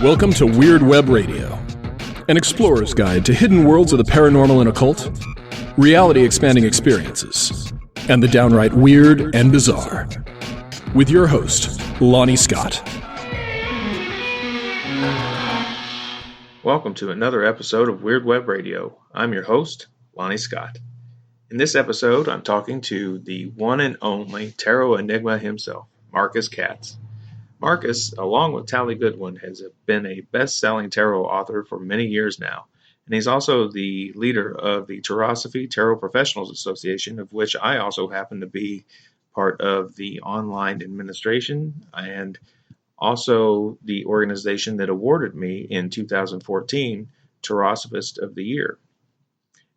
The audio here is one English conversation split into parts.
Welcome to Weird Web Radio, an explorer's guide to hidden worlds of the paranormal and occult, reality-expanding experiences, and the downright weird and bizarre. With your host, Lonnie Scott. Welcome to another episode of Weird Web Radio. I'm your host, Lonnie Scott. In this episode, I'm talking to the one and only tarot enigma himself, Marcus Katz. Marcus, along with Tally Goodwin, has been a best-selling tarot author for many years now, and he's also the leader of the Tarosophy Tarot Professionals Association, of which I also happen to be part of the online administration, and also the organization that awarded me in 2014 Tarosophist of the Year.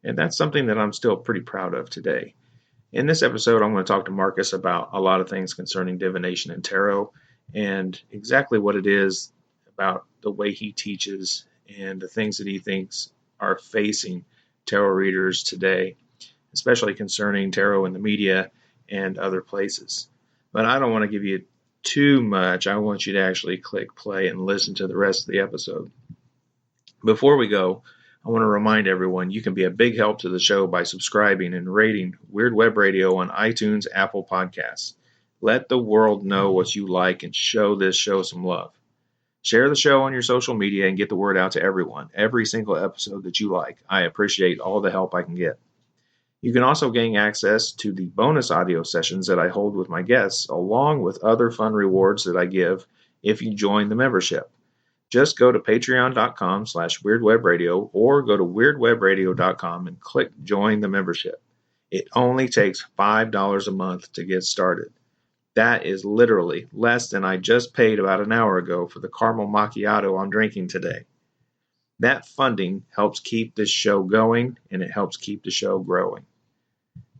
And that's something that I'm still pretty proud of today. In this episode, I'm going to talk to Marcus about a lot of things concerning divination and tarot, and exactly what it is about the way he teaches and the things that he thinks are facing tarot readers today, especially concerning tarot in the media and other places. But I don't want to give you too much. I want you to actually click play and listen to the rest of the episode. Before we go, I want to remind everyone you can be a big help to the show by subscribing and rating Weird Web Radio on iTunes, Apple Podcasts. Let the world know what you like and show this show some love. Share the show on your social media and get the word out to everyone. Every single episode that you like. I appreciate all the help I can get. You can also gain access to the bonus audio sessions that I hold with my guests, along with other fun rewards that I give if you join the membership. Just go to patreon.com/weirdwebradio or go to weirdwebradio.com and click join the membership. It only takes $5 a month to get started. That is literally less than I just paid about an hour ago for the caramel macchiato I'm drinking today. That funding helps keep this show going, and it helps keep the show growing.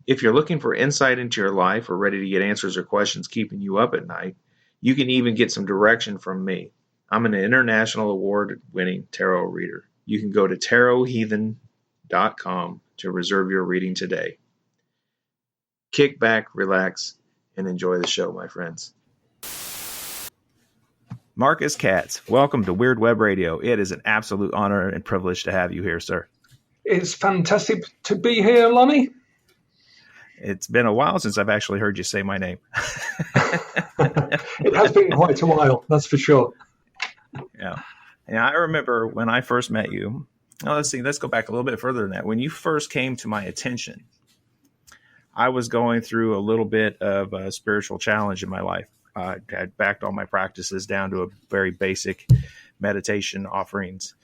If you're looking for insight into your life or ready to get answers or questions keeping you up at night, you can even get some direction from me. I'm an international award-winning tarot reader. You can go to tarotheathen.com to reserve your reading today. Kick back, relax, and enjoy the show, my friends. Marcus Katz, welcome to Weird Web Radio. It is an absolute honor and privilege to have you here, sir. It's fantastic to be here, Lonnie. It's been a while since I've actually heard you say my name. It has been quite a while, that's for sure. Yeah. And I remember when I first met you. Oh, let's go back a little bit further than that. When you first came to my attention, I was going through a little bit of a spiritual challenge in my life. I had backed all my practices down to a very basic meditation offerings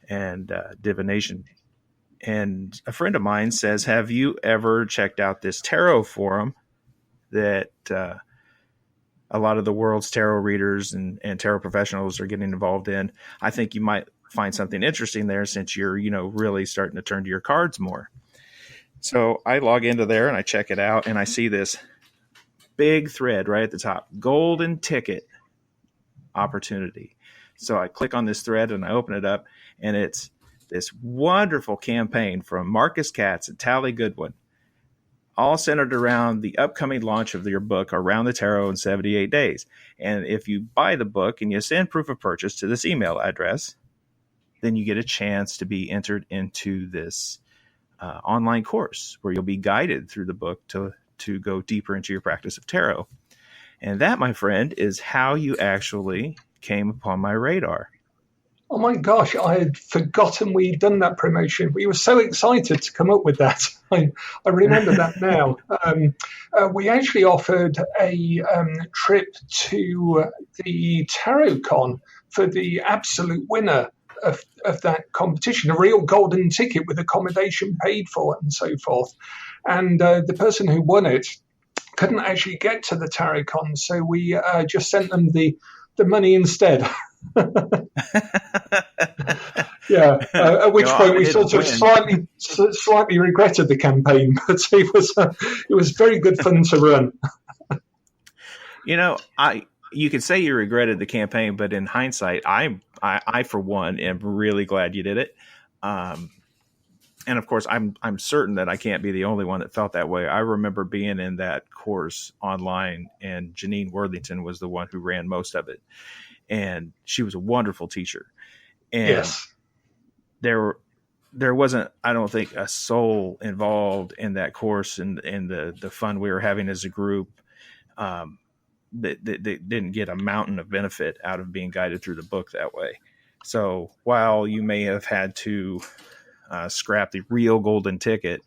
and divination. And a friend of mine says, have you ever checked out this tarot forum that a lot of the world's tarot readers and tarot professionals are getting involved in? I think you might find something interesting there since you're, really starting to turn to your cards more. So I log into there and I check it out and I see this big thread right at the top, golden ticket opportunity. So I click on this thread and I open it up, and it's this wonderful campaign from Marcus Katz and Tally Goodwin, all centered around the upcoming launch of your book, Around the Tarot in 78 Days. And if you buy the book and you send proof of purchase to this email address, then you get a chance to be entered into this online course where you'll be guided through the book to go deeper into your practice of tarot. And that, my friend, is how you actually came upon my radar. Oh my gosh, I had forgotten we'd done that promotion. We were so excited to come up with that. I remember that now. We actually offered a trip to the TarotCon for the absolute winner of that competition, a real golden ticket with accommodation paid for and so forth. And the person who won it couldn't actually get to the TarotCon, so we just sent them the money instead. Yeah, at which point we sort of slightly regretted the campaign, but it was very good fun to run. You could say you regretted the campaign, but in hindsight, I for one am really glad you did it. And of course, I'm certain that I can't be the only one that felt that way. I remember being in that course online, and Janine Worthington was the one who ran most of it. and she was a wonderful teacher. And Yes. there wasn't, I don't think, a soul involved in that course and the fun we were having as a group that didn't get a mountain of benefit out of being guided through the book that way. So while you may have had to scrap the real golden ticket,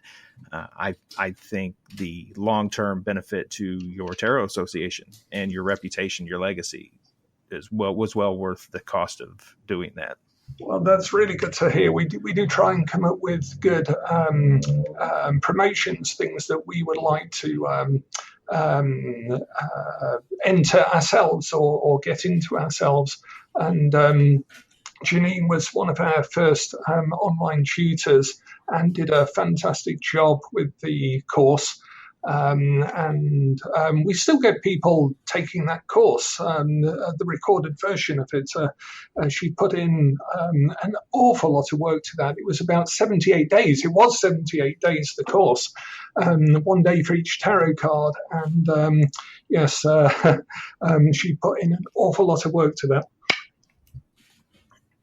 I think the long-term benefit to your tarot association and your reputation, your legacy, was well worth the cost of doing that. Well, that's really good to hear. We do try and come up with good promotions, things that we would like to enter ourselves or get into ourselves. And Janine was one of our first online tutors and did a fantastic job with the course. And we still get people taking that course, the recorded version of it. She put in an awful lot of work to that. It was about 78 days. It was 78 days, the course, 1 day for each tarot card. And yes, she put in an awful lot of work to that.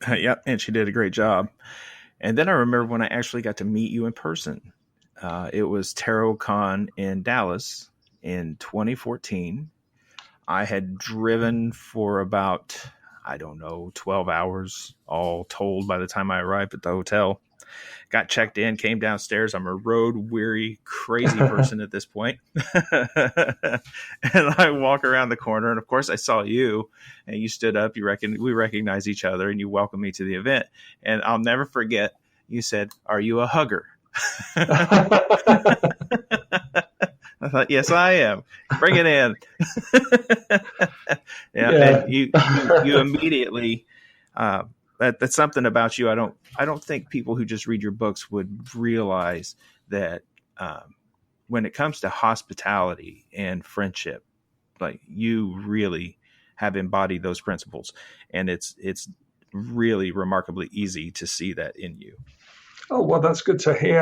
Yep, and she did a great job. And then I remember when I actually got to meet you in person. It was TarotCon in Dallas in 2014. I had driven for about, 12 hours all told by the time I arrived at the hotel. Got checked in, came downstairs. I'm a road-weary, crazy person at this point. And I walk around the corner, and of course I saw you, and you stood up. We recognized each other, and you welcomed me to the event. And I'll never forget, you said, "Are you a hugger?" I thought, yes, I am. Bring it in. Yeah. And you immediately. That's something about you. I don't think people who just read your books would realize that when it comes to hospitality and friendship, like, you really have embodied those principles, and it's really remarkably easy to see that in you. Oh, well, that's good to hear.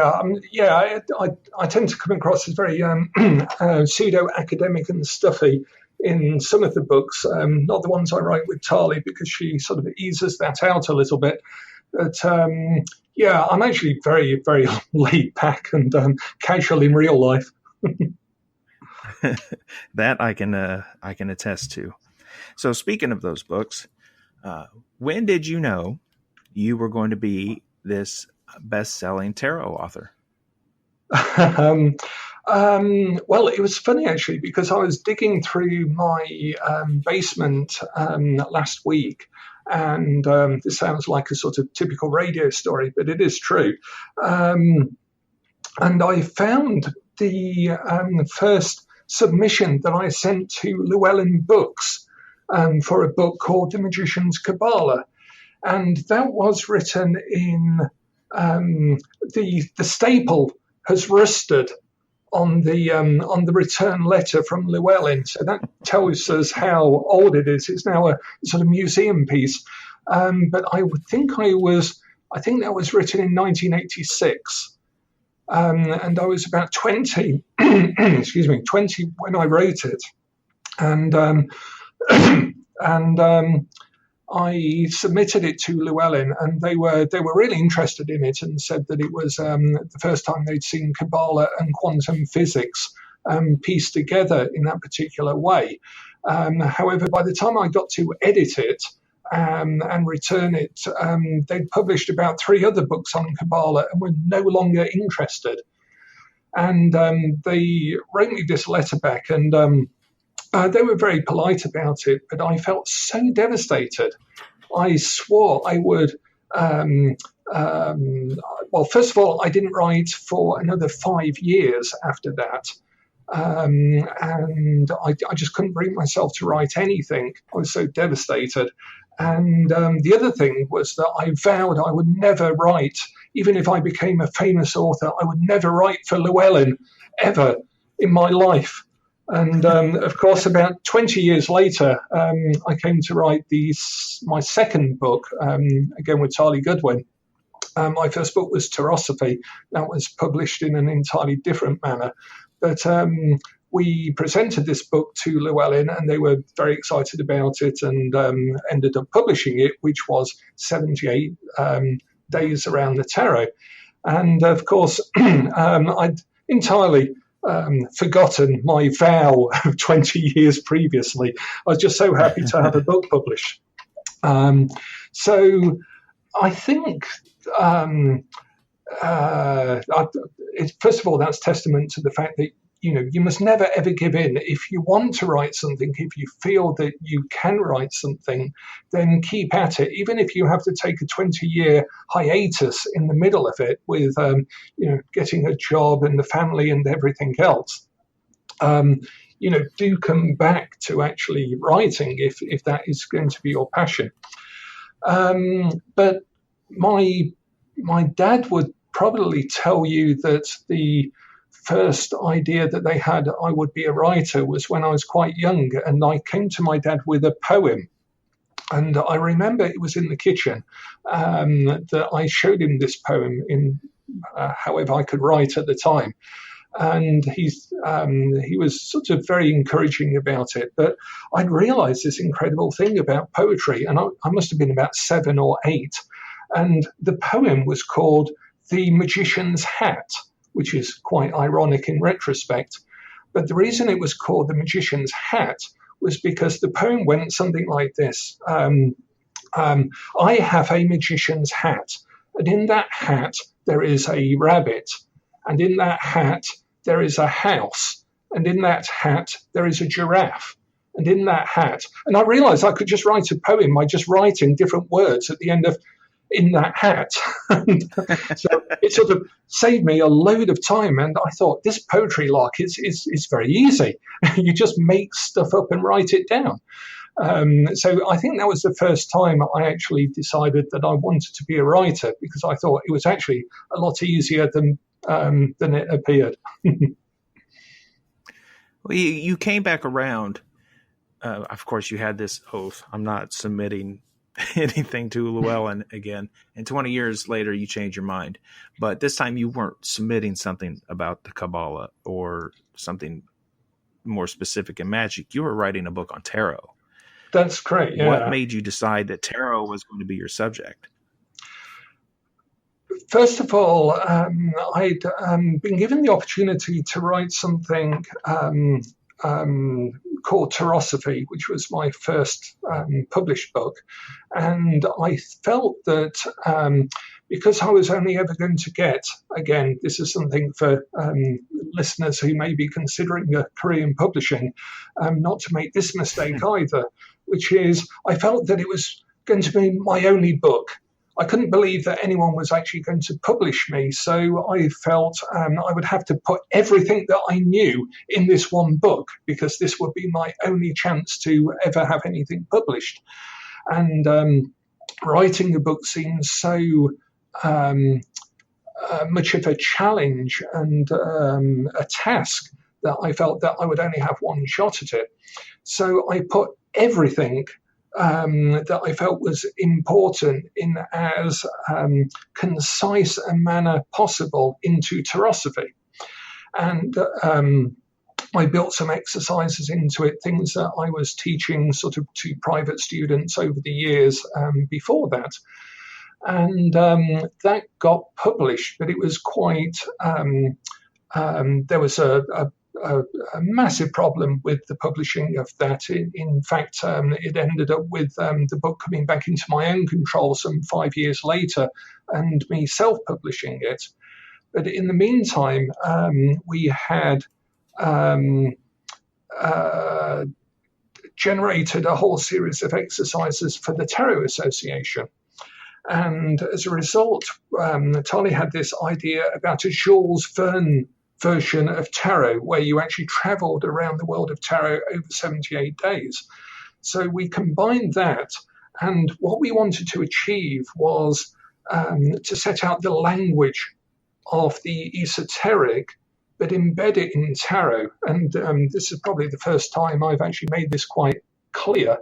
Yeah, I tend to come across as very pseudo-academic and stuffy in some of the books, not the ones I write with Tali, because she sort of eases that out a little bit. But yeah, I'm actually very, very laid back and casual in real life. That I can attest to. So speaking of those books, when did you know you were going to be this best-selling tarot author? Well, it was funny, actually, because I was digging through my basement last week, and this sounds like a sort of typical radio story, but it is true. And I found the first submission that I sent to Llewellyn Books for a book called The Magician's Kaballah. And that was written in the staple has rusted on the return letter from Llewellyn. So that tells us how old it is. It's now a sort of museum piece. But I think that was written in 1986. And I was about 20, 20 when I wrote it. And I submitted it to Llewellyn, and they were really interested in it and said that it was the first time they'd seen Kaballah and quantum physics pieced together in that particular way. However, by the time I got to edit it and return it, they'd published about 3 other books on Kaballah and were no longer interested. And they wrote me this letter back, and they were very polite about it, but I felt so devastated. I swore I would. Well, first of all, I didn't write for another 5 years after that. And I just couldn't bring myself to write anything. I was so devastated. And the other thing was that I vowed I would never write, even if I became a famous author, I would never write for Llewellyn ever in my life. And of course, about 20 years later, I came to write my second book, again with Tali Goodwin. My first book was Tarosophy. That was published in an entirely different manner. But we presented this book to Llewellyn, and they were very excited about it, and ended up publishing it, which was 78 Days Around the Tarot. And of course, I'd entirely forgotten my vow of 20 years previously. I was just so happy to have a book published. So I think, first of all, that's testament to the fact that, you must never, ever give in. If you want to write something, if you feel that you can write something, then keep at it. Even if you have to take a 20-year hiatus in the middle of it with, getting a job and the family and everything else, do come back to actually writing if that is going to be your passion. But my dad would probably tell you that the first idea that they had I would be a writer was when I was quite young, and I came to my dad with a poem. And I remember it was in the kitchen that I showed him this poem in however I could write at the time. And he was sort of very encouraging about it. But I'd realized this incredible thing about poetry, and I must have been about 7 or 8. And the poem was called The Magician's Hat, which is quite ironic in retrospect. But the reason it was called The Magician's Hat was because the poem went something like this. I have a magician's hat, and in that hat there is a rabbit, and in that hat there is a house, and in that hat there is a giraffe, and in that hat. And I realized I could just write a poem by just writing different words at the end of in that hat. So it sort of saved me a load of time. And I thought, this poetry lark is very easy. You just make stuff up and write it down. So I think that was the first time I actually decided that I wanted to be a writer, because I thought it was actually a lot easier than it appeared. Well, you came back around. Of course, you had this oath. I'm not submitting anything to Llewellyn again. And 20 years later, you changed your mind. But this time you weren't submitting something about the Kaballah or something more specific in magic. You were writing a book on tarot. That's correct, yeah. What made you decide that tarot was going to be your subject? First of all, I'd been given the opportunity to write something called Tarosophy, which was my first published book. And I felt that because I was only ever going to get, again, this is something for listeners who may be considering a career in publishing, not to make this mistake either, which is I felt that it was going to be my only book. I couldn't believe that anyone was actually going to publish me, so I felt I would have to put everything that I knew in this one book, because this would be my only chance to ever have anything published. And writing a book seems so much of a challenge and a task that I felt that I would only have one shot at it. So I put everything that I felt was important in as concise a manner possible into Tarosophy. And I built some exercises into it, things that I was teaching sort of to private students over the years before that. And that got published, but it was quite, there was a massive problem with the publishing of that. In fact, it ended up with the book coming back into my own control some 5 years later and me self-publishing it. But in the meantime, we had generated a whole series of exercises for the Tarot Association. And as a result, Tali had this idea about a Jules Verne version of tarot, where you actually traveled around the world of tarot over 78 days. So we combined that, and what we wanted to achieve was to set out the language of the esoteric, but embed it in tarot. And this is probably the first time I've actually made this quite clear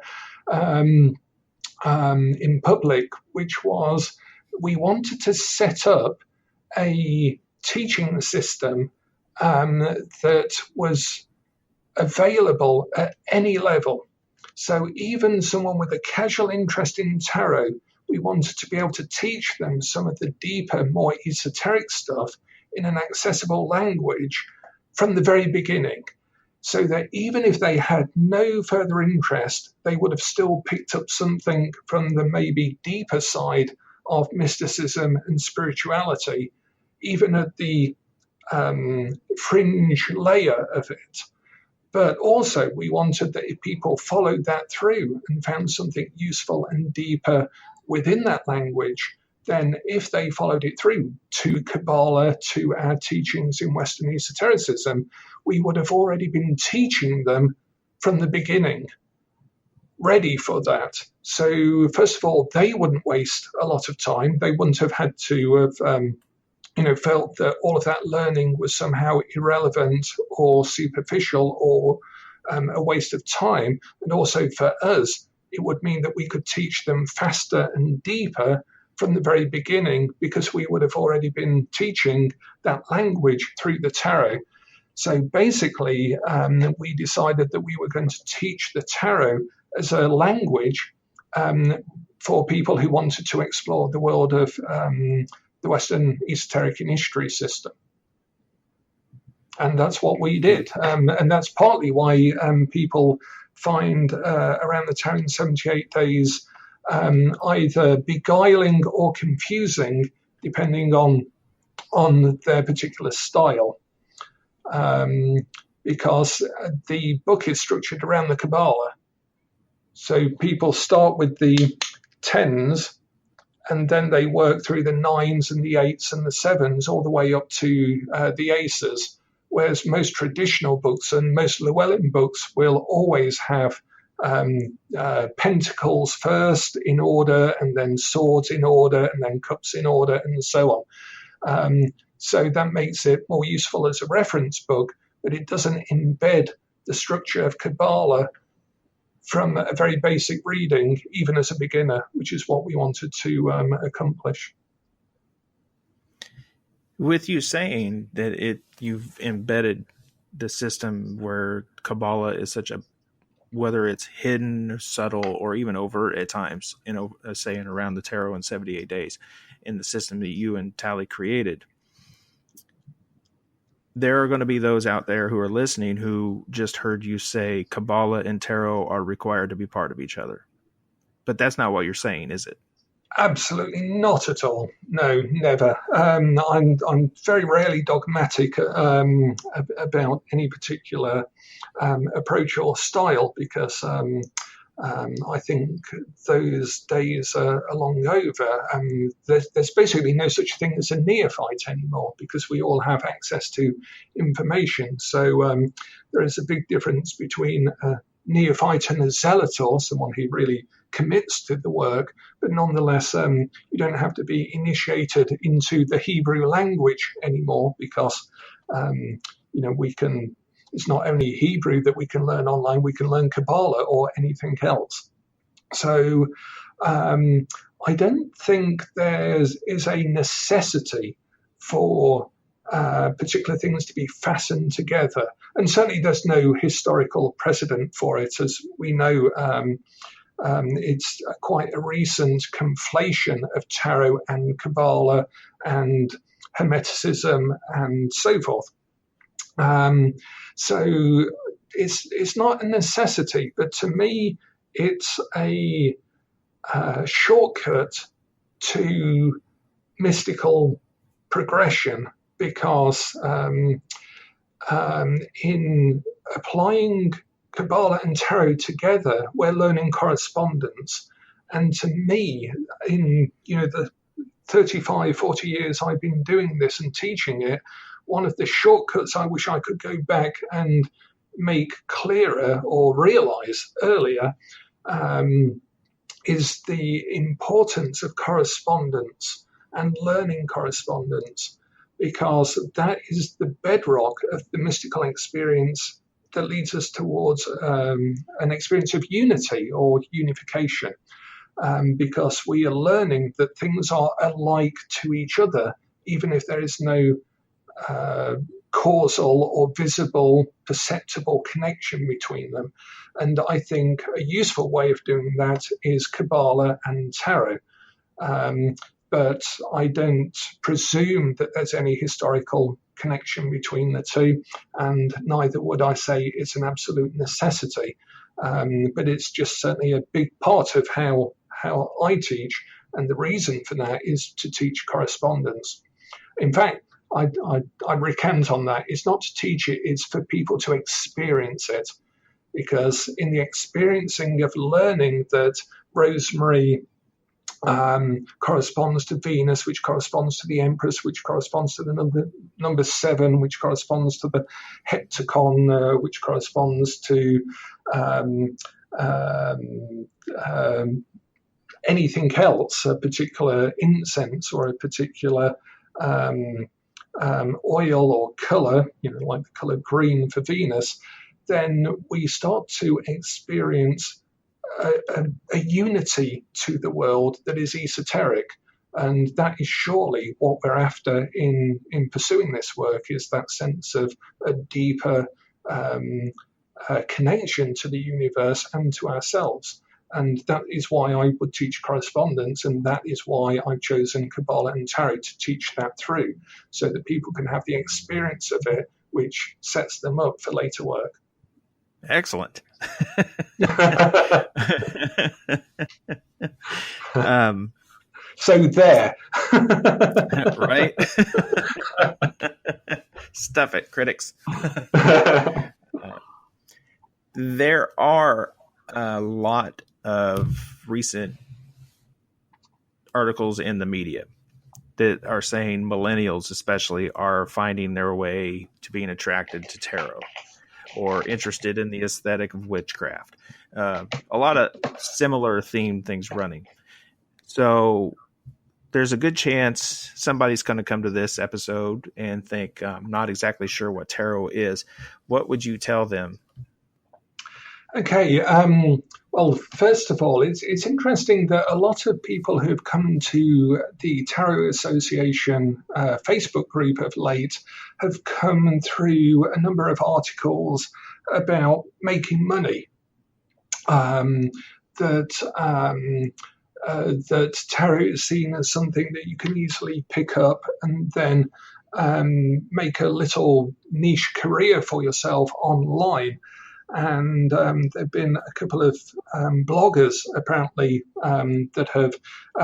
in public, which was we wanted to set up a teaching system that was available at any level. So even someone with a casual interest in tarot, we wanted to be able to teach them some of the deeper, more esoteric stuff in an accessible language from the very beginning, so that even if they had no further interest, they would have still picked up something from the maybe deeper side of mysticism and spirituality, even at the fringe layer of it. But also we wanted that if people followed that through and found something useful and deeper within that language, then if they followed it through to Kaballah, to our teachings in Western esotericism, we would have already been teaching them from the beginning, ready for that. So first of all, they wouldn't waste a lot of time. They wouldn't have had to have felt that all of that learning was somehow irrelevant or superficial or a waste of time. And also for us, it would mean that we could teach them faster and deeper from the very beginning, because we would have already been teaching that language through the tarot. So basically, we decided that we were going to teach the tarot as a language for people who wanted to explore the world of the Western esoteric and history system. And that's what we did. And that's partly why people find around the tarot in 78 days either beguiling or confusing, depending on their particular style. Because the book is structured around the Kaballah. So people start with the 10s, and then they work through the 9s and the 8s and the 7s all the way up to the aces, whereas most traditional books and most Llewellyn books will always have pentacles first in order, and then swords in order, and then cups in order, and so on. So that makes it more useful as a reference book, but it doesn't embed the structure of Kaballah from a very basic reading, even as a beginner, which is what we wanted to accomplish. With you saying that you've embedded the system where Kaballah is such a, whether it's hidden, subtle, or even overt at times, saying around the tarot in 78 days, in the system that you and Tally created, there are going to be those out there who are listening who just heard you say Kaballah and tarot are required to be part of each other. But that's not what you're saying, is it? Absolutely not at all. No, never. I'm very rarely dogmatic about any particular approach or style, because I think those days are long over. There's basically no such thing as a neophyte anymore, because we all have access to information. So there is a big difference between a neophyte and a zealot, or someone who really commits to the work, but nonetheless, you don't have to be initiated into the Hebrew language anymore, because we can. It's not only Hebrew that we can learn online; we can learn Kaballah or anything else. So I don't think there is a necessity for particular things to be fastened together, and certainly there's no historical precedent for it, as we know. It's quite a recent conflation of tarot and Kaballah and Hermeticism and so forth. So it's not a necessity, but to me, it's a shortcut to mystical progression, because in applying Kaballah and tarot together, we're learning correspondence. And to me, in the 35, 40 years I've been doing this and teaching it, one of the shortcuts I wish I could go back and make clearer or realize earlier is the importance of correspondence and learning correspondence, because that is the bedrock of the mystical experience that leads us towards an experience of unity or unification, because we are learning that things are alike to each other, even if there is no causal or visible, perceptible connection between them. And I think a useful way of doing that is Kaballah and Tarot. But I don't presume that there's any historical connection between the two, and neither would I say it's an absolute necessity. But it's just certainly a big part of how I teach, and the reason for that is to teach correspondence. In fact, I recant on that. It's not to teach it, it's for people to experience it. Because in the experiencing of learning that Rosemary corresponds to Venus, which corresponds to the Empress, which corresponds to the number 7, which corresponds to the heptacon, which corresponds to anything else, a particular incense or a particular oil or colour, like the colour green for Venus, then we start to experience a unity to the world that is esoteric. And that is surely what we're after in pursuing this work, is that sense of a deeper connection to the universe and to ourselves. And that is why I would teach correspondence, and that is why I've chosen Kaballah and Tarot to teach that through, so that people can have the experience of it, which sets them up for later work. Excellent. So there. Right? Stuff it, critics. There are a lot of recent articles in the media that are saying millennials especially are finding their way to being attracted to tarot or interested in the aesthetic of witchcraft. A lot of similar themed things running. So there's a good chance somebody's going to come to this episode and think, I'm not exactly sure what tarot is. What would you tell them? Okay. Well, first of all, it's interesting that a lot of people who've come to the Tarot Association Facebook group of late have come through a number of articles about making money. That tarot is seen as something that you can easily pick up and then make a little niche career for yourself online. And there have been a couple of bloggers, apparently, that have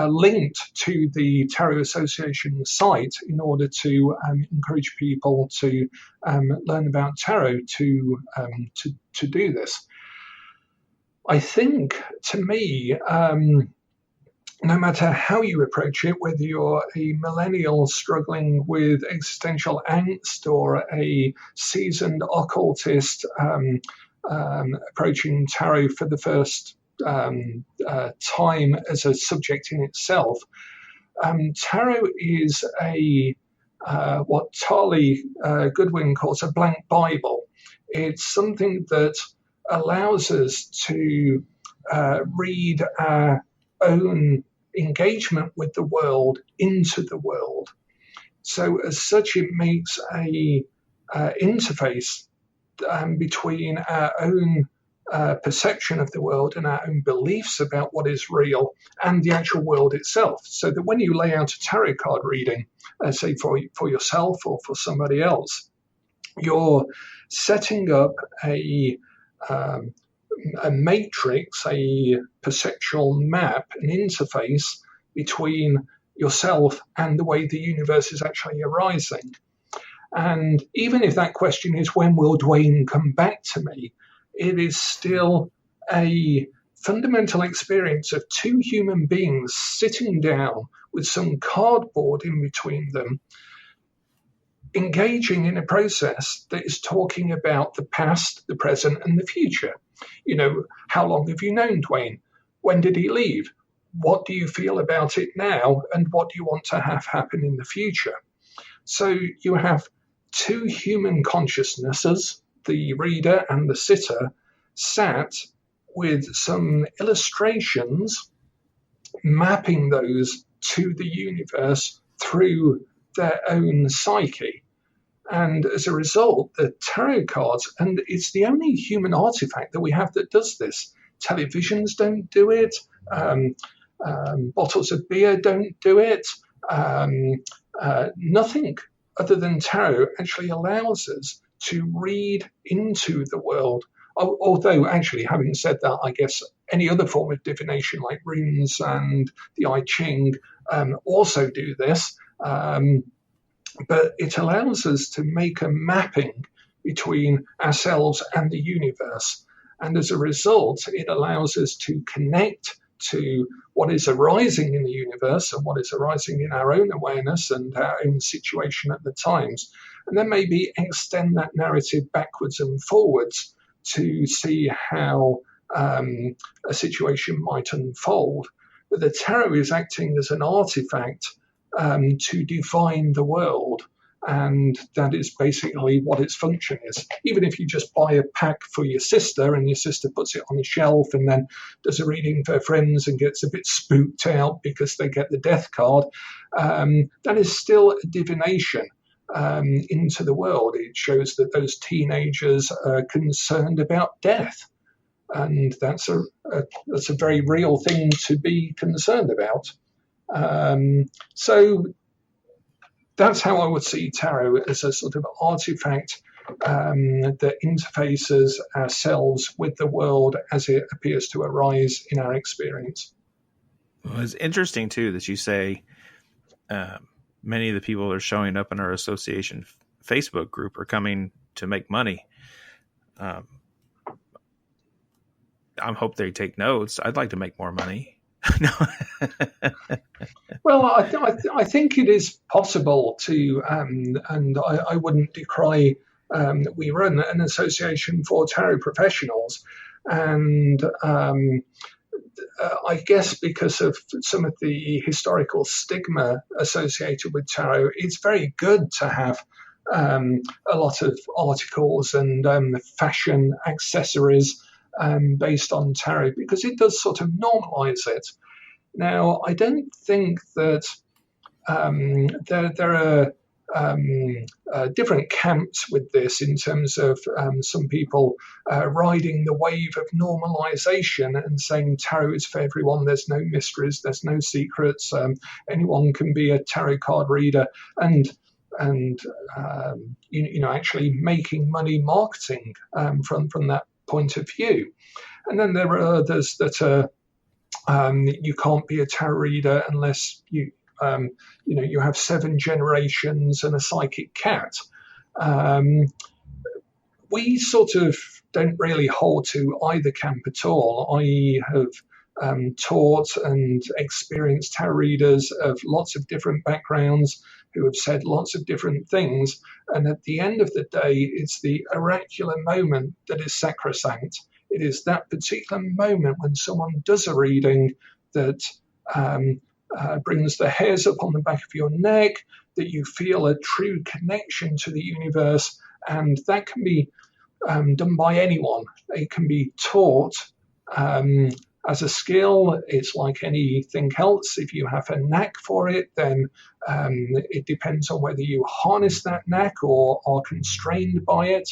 linked to the Tarot Association site in order to encourage people to learn about tarot to do this. I think, to me, no matter how you approach it, whether you're a millennial struggling with existential angst or a seasoned occultist approaching tarot for the first time as a subject in itself, tarot is what Tarly Goodwin calls a blank Bible. It's something that allows us to read our own engagement with the world into the world. So as such, it makes a interface between our own perception of the world and our own beliefs about what is real and the actual world itself. So that when you lay out a tarot card reading, say for yourself or for somebody else, you're setting up a matrix, a perceptual map, an interface between yourself and the way the universe is actually arising. And even if that question is, when will Dwayne come back to me? It is still a fundamental experience of two human beings sitting down with some cardboard in between them, engaging in a process that is talking about the past, the present, and the future. How long have you known Dwayne? When did he leave? What do you feel about it now? And what do you want to have happen in the future? So you have two human consciousnesses, the reader and the sitter, sat with some illustrations, mapping those to the universe through their own psyche. And as a result, the tarot cards, and it's the only human artifact that we have that does this. Televisions don't do it. Bottles of beer don't do it. Nothing other than tarot actually allows us to read into the world. Although, actually, having said that, I guess any other form of divination like runes and the I Ching also do this. But it allows us to make a mapping between ourselves and the universe. And as a result, it allows us to connect to what is arising in the universe and what is arising in our own awareness and our own situation at the times. And then maybe extend that narrative backwards and forwards to see how a situation might unfold. But the tarot is acting as an artifact to define the world. And that is basically what its function is. Even if you just buy a pack for your sister and your sister puts it on the shelf and then does a reading for friends and gets a bit spooked out because they get the death card, that is still a divination into the world. It shows that those teenagers are concerned about death. And that's a very real thing to be concerned about. So that's how I would see tarot, as a sort of artifact that interfaces ourselves with the world as it appears to arise in our experience. Well, it's interesting, too, that you say many of the people that are showing up in our association Facebook group are coming to make money. I hope they take notes. I'd like to make more money. No. Well, I think it is possible to, and I wouldn't decry. We run an association for tarot professionals, and I guess because of some of the historical stigma associated with tarot, it's very good to have a lot of articles and fashion accessories based on tarot, because it does sort of normalize it. Now, I don't think that there are different camps with this in terms of some people riding the wave of normalization and saying tarot is for everyone, there's no mysteries, there's no secrets, anyone can be a tarot card reader, and actually making money marketing from that point of view. And then there are others that are you can't be a tarot reader unless you have 7 generations and a psychic cat. We sort of don't really hold to either camp at all. I have taught and experienced tarot readers of lots of different backgrounds who have said lots of different things. And at the end of the day, it's the oracular moment that is sacrosanct. It is that particular moment when someone does a reading that brings the hairs up on the back of your neck, that you feel a true connection to the universe. And that can be done by anyone. It can be taught as a skill. It's like anything else. If you have a knack for it, then it depends on whether you harness that knack or are constrained by it.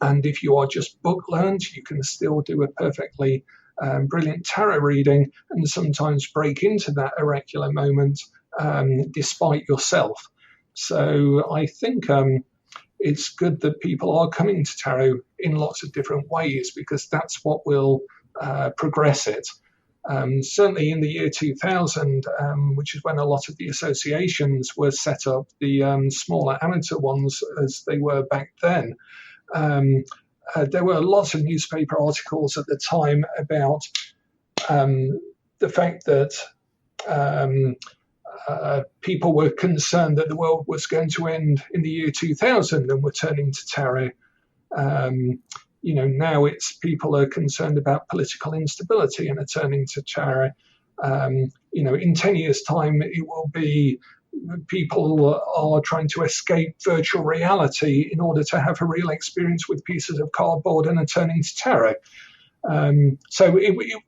And if you are just book learned, you can still do a perfectly brilliant tarot reading and sometimes break into that oracular moment despite yourself. So I think it's good that people are coming to tarot in lots of different ways, because that's what will progress it. Certainly in the year 2000, which is when a lot of the associations were set up, the smaller amateur ones as they were back then, there were lots of newspaper articles at the time about the fact that people were concerned that the world was going to end in the year 2000 and were turning to tarot. Now it's people are concerned about political instability and are turning to tarot. In 10 years' time, it will be people are trying to escape virtual reality in order to have a real experience with pieces of cardboard and are turning to tarot. So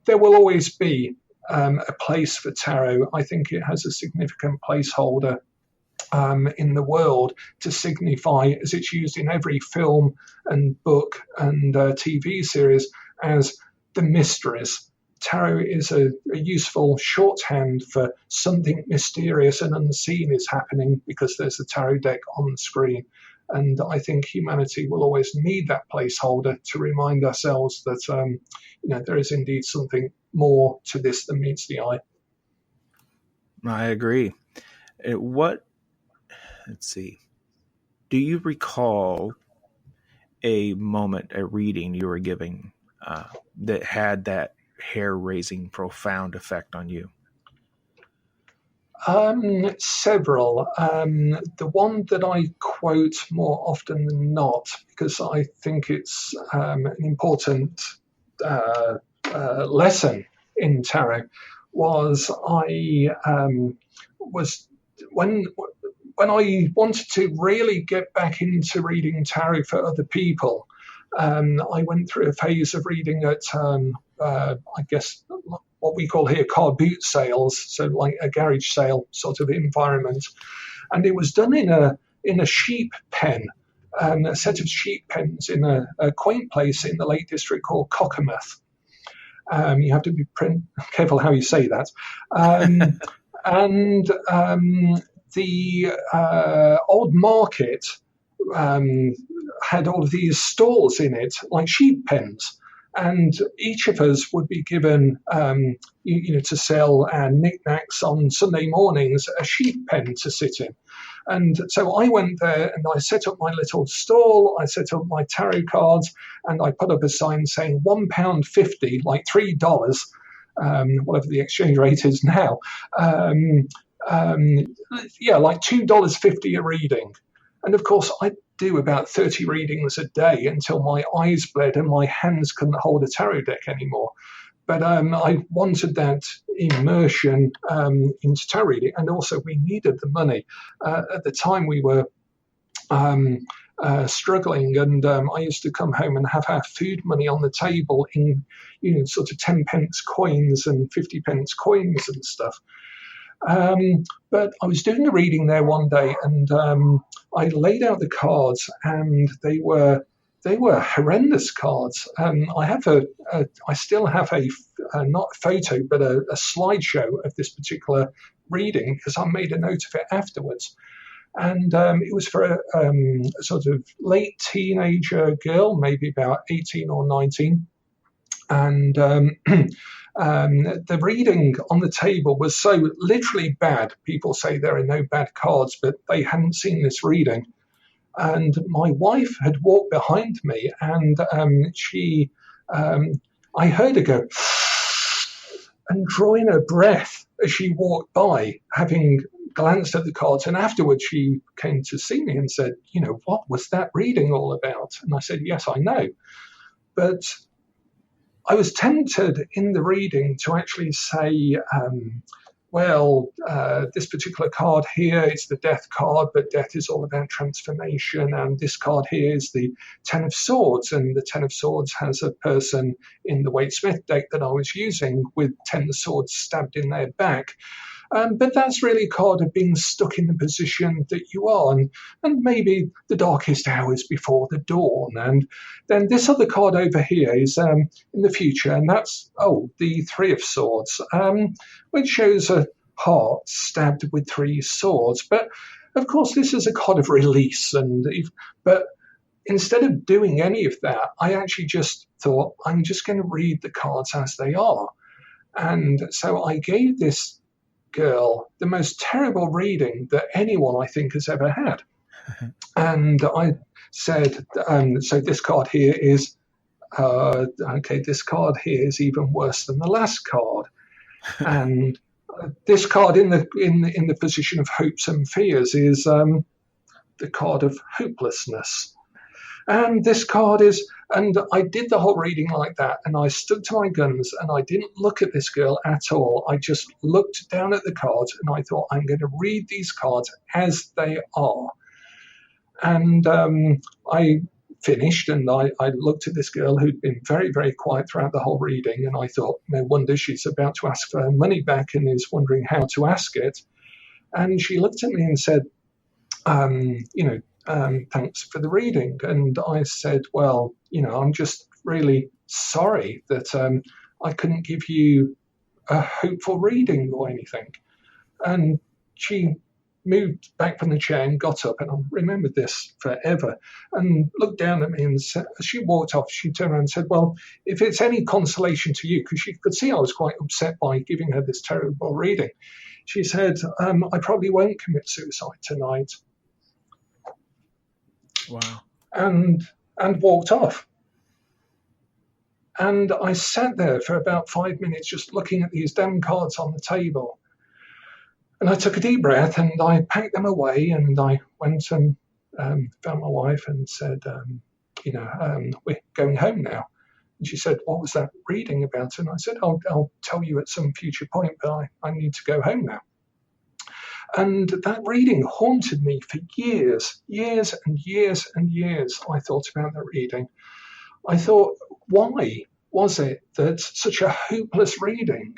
there will always be a place for tarot. I think it has a significant placeholder in the world to signify, as it's used in every film and book and TV series, as the mysteries. Tarot is a useful shorthand for something mysterious and unseen is happening because there's a tarot deck on the screen. And I think humanity will always need that placeholder to remind ourselves that there is indeed something more to this than meets the eye. I agree. Let's see. Do you recall a moment, a reading you were giving that had that hair-raising, profound effect on you? Several. The one that I quote more often than not, because I think it's an important lesson in tarot, was when I wanted to really get back into reading tarot for other people. I went through a phase of reading at, I guess, what we call here car boot sales, so like a garage sale sort of environment. And it was done in a sheep pen, a set of sheep pens in a quaint place in the Lake District called Cockermouth. You have to be careful how you say that. And the old market had all of these stalls in it, like sheep pens. And each of us would be given, to sell our knickknacks on Sunday mornings, a sheep pen to sit in. And so I went there and I set up my little stall, I set up my tarot cards, and I put up a sign saying £1.50, like $3, whatever the exchange rate is now. Like $2.50 a reading. And of course, I do about 30 readings a day until my eyes bled and my hands couldn't hold a tarot deck anymore. But I wanted that immersion into tarot reading, and also we needed the money. At the time, we were struggling, and I used to come home and have our food money on the table in, sort of 10 pence coins and 50 pence coins and stuff. But I was doing a reading there one day, and I laid out the cards, and they were horrendous cards. I still have a not a photo, but a slideshow of this particular reading because I made a note of it afterwards. And it was for a sort of late teenager girl, maybe about 18 or 19. And the reading on the table was so literally bad. People say there are no bad cards, but they hadn't seen this reading. And my wife had walked behind me, and I heard her go and draw in her breath as she walked by, having glanced at the cards. And afterwards she came to see me and said, what was that reading all about? And I said, yes, I know. But I was tempted in the reading to actually say, this particular card here is the death card, but death is all about transformation. And this card here is the Ten of Swords, and the Ten of Swords has a person in the Waite Smith deck that I was using with 10 swords stabbed in their back. But that's really a card of being stuck in the position that you are, and maybe the darkest hours before the dawn. And then this other card over here is in the future, and that's, the Three of Swords, which shows a heart stabbed with 3 swords. But, of course, this is a card of release. But instead of doing any of that, I actually just thought, I'm just going to read the cards as they are. And so I gave this girl the most terrible reading that anyone I think has ever had. And I said, so this card here is this card here is even worse than the last card. And this card in the position of hopes and fears is the card of hopelessness. And this card is, and I did the whole reading like that, and I stuck to my guns, and I didn't look at this girl at all. I just looked down at the cards, and I thought, I'm going to read these cards as they are. And I finished, and I looked at this girl who'd been very, very quiet throughout the whole reading, and I thought, no wonder she's about to ask for her money back and is wondering how to ask it. And she looked at me and said, thanks for the reading. And I said, well, I'm just really sorry that I couldn't give you a hopeful reading or anything. And she moved back from the chair and got up, and I remembered this forever, and looked down at me, and said, as she walked off, she turned around and said, well, if it's any consolation to you, because she could see I was quite upset by giving her this terrible reading, she said, I probably won't commit suicide tonight. Wow. And walked off. And I sat there for about 5 minutes just looking at these damn cards on the table. And I took a deep breath and I packed them away, and I went and found my wife and said, we're going home now. And she said, what was that reading about? And I said, I'll tell you at some future point, but I need to go home now. And that reading haunted me for years and years and years. I thought about that reading. I thought, why was it that such a hopeless reading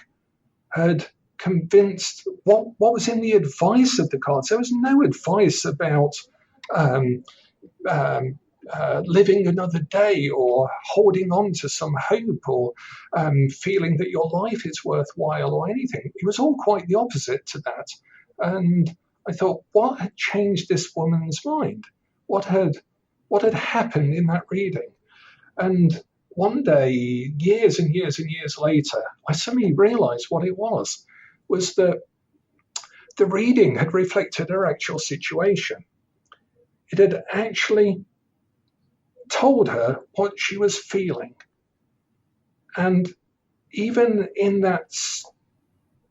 had convinced, what was in the advice of the cards? There was no advice about living another day or holding on to some hope or feeling that your life is worthwhile or anything. It was all quite the opposite to that. And I thought, what had changed this woman's mind? What had happened in that reading? And one day, years and years and years later, I suddenly realized what it was that the reading had reflected her actual situation. It had actually told her what she was feeling. And even in that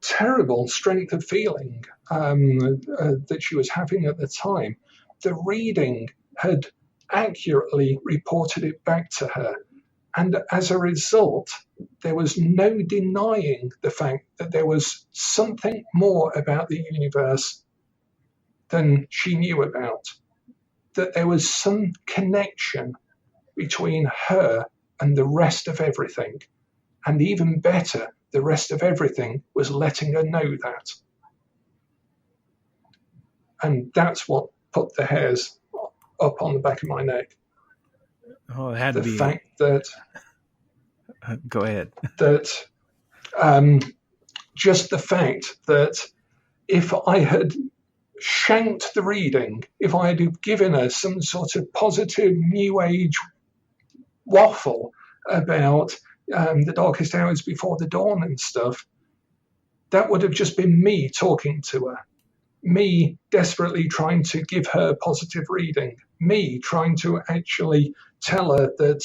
terrible strength of feeling that she was having at the time, the reading had accurately reported it back to her. And as a result, there was no denying the fact that there was something more about the universe than she knew about, that there was some connection between her and the rest of everything. And even better, the rest of everything was letting her know that. And that's what put the hairs up on the back of my neck. Oh, it had to be. The fact that... Go ahead. That just the fact that if I had shanked the reading, if I had given her some sort of positive new age waffle about the darkest hours before the dawn and stuff, that would have just been me talking to her, me desperately trying to give her positive reading, me trying to actually tell her that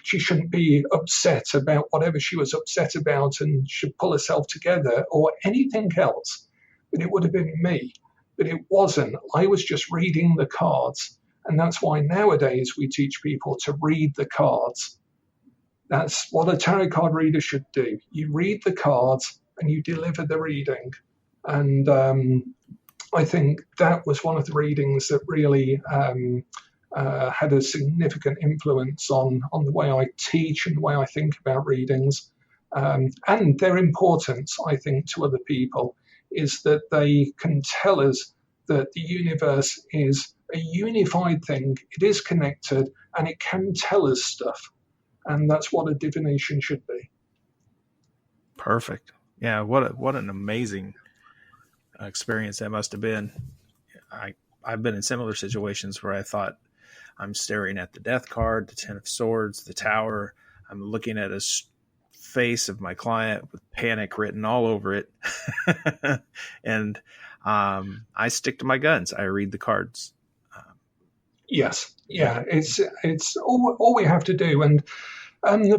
she shouldn't be upset about whatever she was upset about and should pull herself together or anything else. But it would have been me. But it wasn't. I was just reading the cards. And that's why nowadays we teach people to read the cards. That's what a tarot card reader should do. You read the cards and you deliver the reading. And I think that was one of the readings that really had a significant influence on the way I teach and the way I think about readings. And their importance, I think, to other people is that they can tell us that the universe is a unified thing, it is connected, and it can tell us stuff. And that's what a divination should be. Perfect. Yeah, what an amazing experience that must have been. I've been in similar situations where I thought I'm staring at the death card, the 10 of swords, the tower. I'm looking at a face of my client with panic written all over it. And I stick to my guns. I read the cards. Yes. Yeah. It's all we have to do. And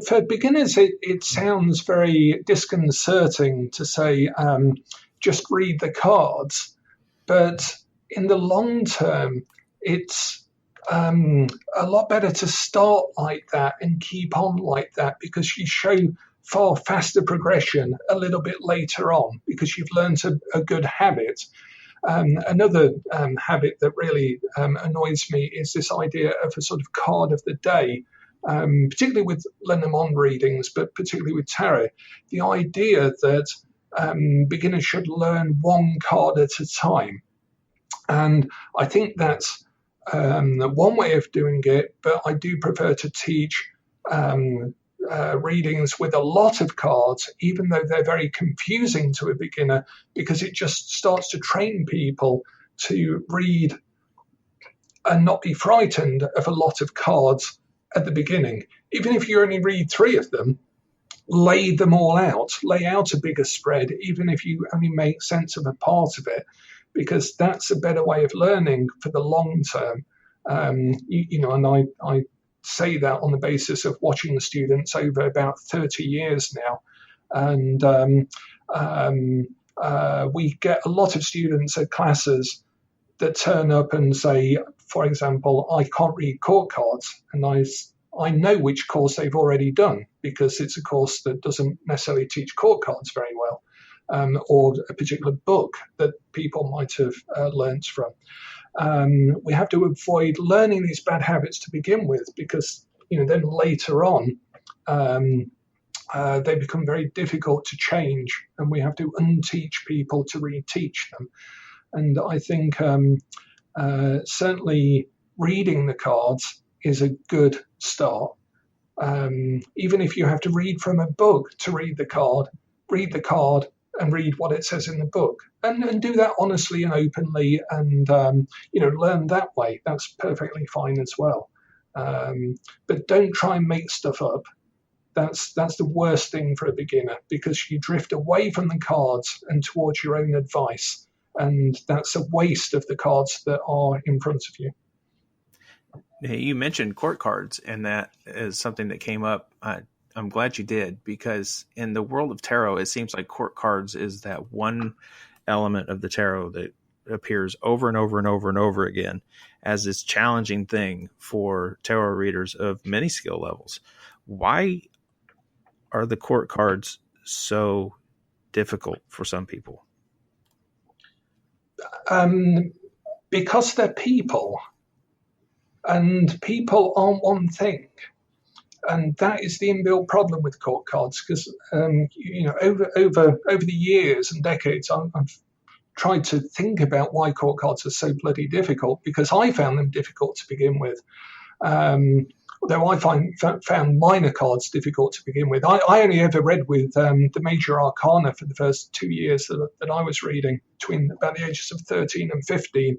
for beginners, it sounds very disconcerting to say, just read the cards. But in the long term, it's a lot better to start like that and keep on like that, because you show far faster progression a little bit later on because you've learned a good habit. Another habit that really annoys me is this idea of a sort of card of the day, particularly with Lenormand readings, but particularly with tarot. The idea that beginners should learn one card at a time. And I think that's one way of doing it, but I do prefer to teach readings with a lot of cards, even though they're very confusing to a beginner, because it just starts to train people to read and not be frightened of a lot of cards at the beginning. Even if you only read 3 of them, lay them all out, lay out a bigger spread, even if you only make sense of a part of it, because that's a better way of learning for the long term. And I say that on the basis of watching the students over about 30 years now. And we get a lot of students at classes that turn up and say, for example, I can't read court cards. And I know which course they've already done, because it's a course that doesn't necessarily teach court cards very well, or a particular book that people might have learnt from. We have to avoid learning these bad habits to begin with, because then later on they become very difficult to change, and we have to unteach people to reteach them. And I think certainly reading the cards is a good start. Even if you have to read from a book to read the card and read what it says in the book, and do that honestly and openly, and learn that way. That's perfectly fine as well. But don't try and make stuff up. That's the worst thing for a beginner, because you drift away from the cards and towards your own advice, and that's a waste of the cards that are in front of you. You mentioned court cards, and that is something that came up. I'm glad you did, because in the world of tarot, it seems like court cards is that one element of the tarot that appears over and over and over and over again as this challenging thing for tarot readers of many skill levels. Why are the court cards so difficult for some people? Because they're people, and people aren't one thing. And that is the inbuilt problem with court cards, because over the years and decades, I've tried to think about why court cards are so bloody difficult, because I found them difficult to begin with. Although I found minor cards difficult to begin with. I only ever read with the major arcana for the first 2 years that I was reading, between about the ages of 13 and 15.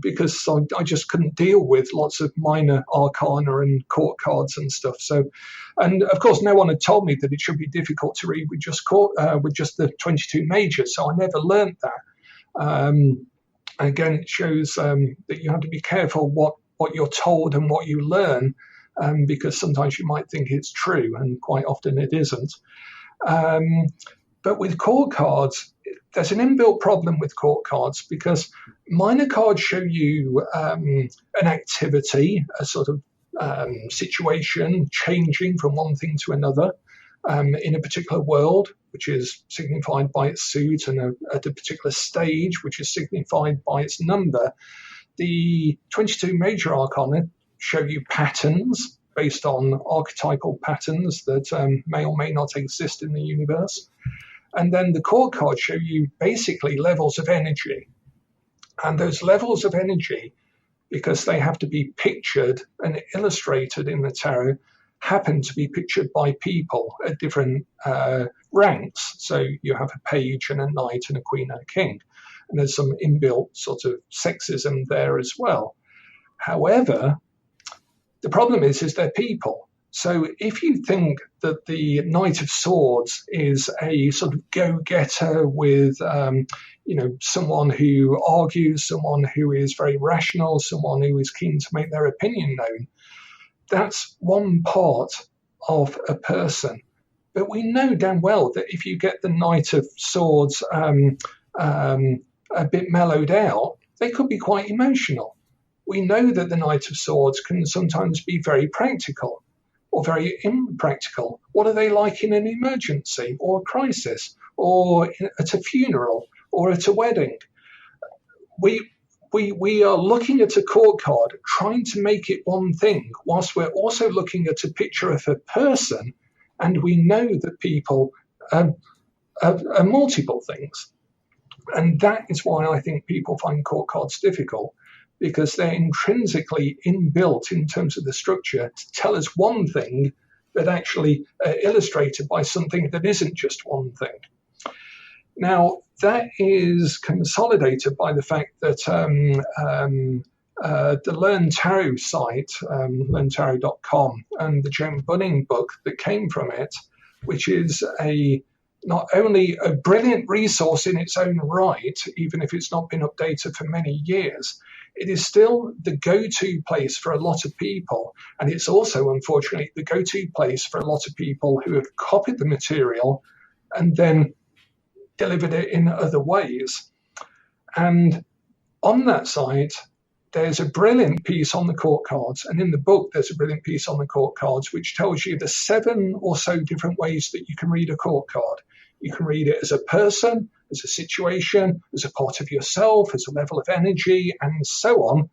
Because I just couldn't deal with lots of minor arcana and court cards and stuff. So, and of course, no one had told me that it should be difficult to read with just the 22 majors. So I never learned that. Again, it shows that you have to be careful what you're told and what you learn, because sometimes you might think it's true, and quite often it isn't. But with court cards, there's an inbuilt problem with court cards, because minor cards show you an activity, a sort of situation changing from one thing to another in a particular world, which is signified by its suit, and at a particular stage, which is signified by its number. The 22 major arcana show you patterns based on archetypal patterns that may or may not exist in the universe. And then the court cards show you basically levels of energy. And those levels of energy, because they have to be pictured and illustrated in the tarot, happen to be pictured by people at different ranks. So you have a page and a knight and a queen and a king. And there's some inbuilt sort of sexism there as well. However, the problem is they're people. So if you think that the Knight of Swords is a sort of go-getter with, someone who argues, someone who is very rational, someone who is keen to make their opinion known, that's one part of a person. But we know damn well that if you get the Knight of Swords a bit mellowed out, they could be quite emotional. We know that the Knight of Swords can sometimes be very practical, or very impractical. What are they like in an emergency or a crisis, or at a funeral, or at a wedding? We are looking at a court card, trying to make it one thing, whilst we're also looking at a picture of a person, and we know that people are multiple things. And that is why I think people find court cards difficult, because they're intrinsically inbuilt in terms of the structure to tell us one thing, but actually illustrated by something that isn't just one thing. Now, that is consolidated by the fact that the Learn Tarot site, learntarot.com, and the Joan Bunning book that came from it, which is not only a brilliant resource in its own right, even if it's not been updated for many years, it is still the go-to place for a lot of people. And it's also, unfortunately, the go-to place for a lot of people who have copied the material and then delivered it in other ways. And on that site, there's a brilliant piece on the court cards, and in the book there's a brilliant piece on the court cards which tells you the 7 or so different ways that you can read a court card. You can read it as a person, as a situation, as a part of yourself, as a level of energy, and so on.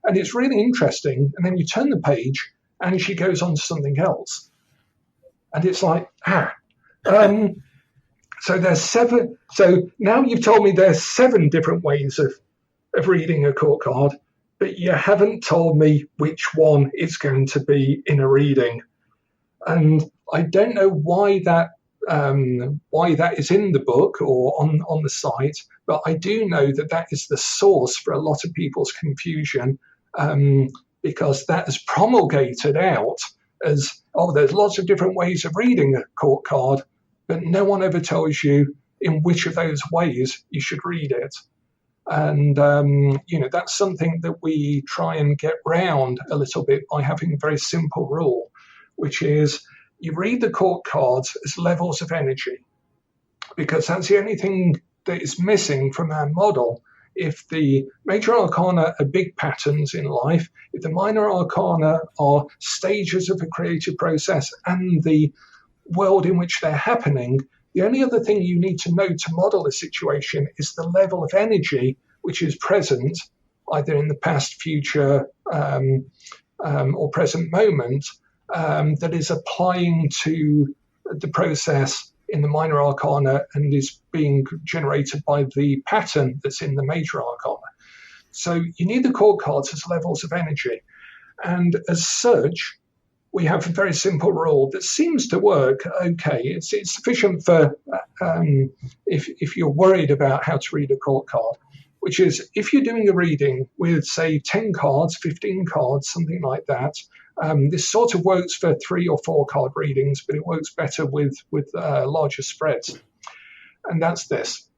And it's really interesting. And then you turn the page and she goes on to something else. And it's like, so there's 7. So now you've told me there's 7 different ways of reading a court card, but you haven't told me which one it's going to be in a reading. And I don't know why that is in the book or on the site, but I do know that is the source for a lot of people's confusion, because that is promulgated out as, there's lots of different ways of reading a court card, but no one ever tells you in which of those ways you should read it. And, that's something that we try and get round a little bit by having a very simple rule, which is you read the court cards as levels of energy, because that's the only thing that is missing from our model. If the major arcana are big patterns in life, if the minor arcana are stages of a creative process and the world in which they're happening, the only other thing you need to know to model a situation is the level of energy which is present, either in the past, future, or present moment, that is applying to the process in the minor arcana and is being generated by the pattern that's in the major arcana. So you need the court cards as levels of energy. And as such, we have a very simple rule that seems to work okay. It's sufficient for if you're worried about how to read a court card, which is if you're doing a reading with, say, 10 cards, 15 cards, something like that. This sort of works for 3 or 4 card readings, but it works better with larger spreads. And that's this.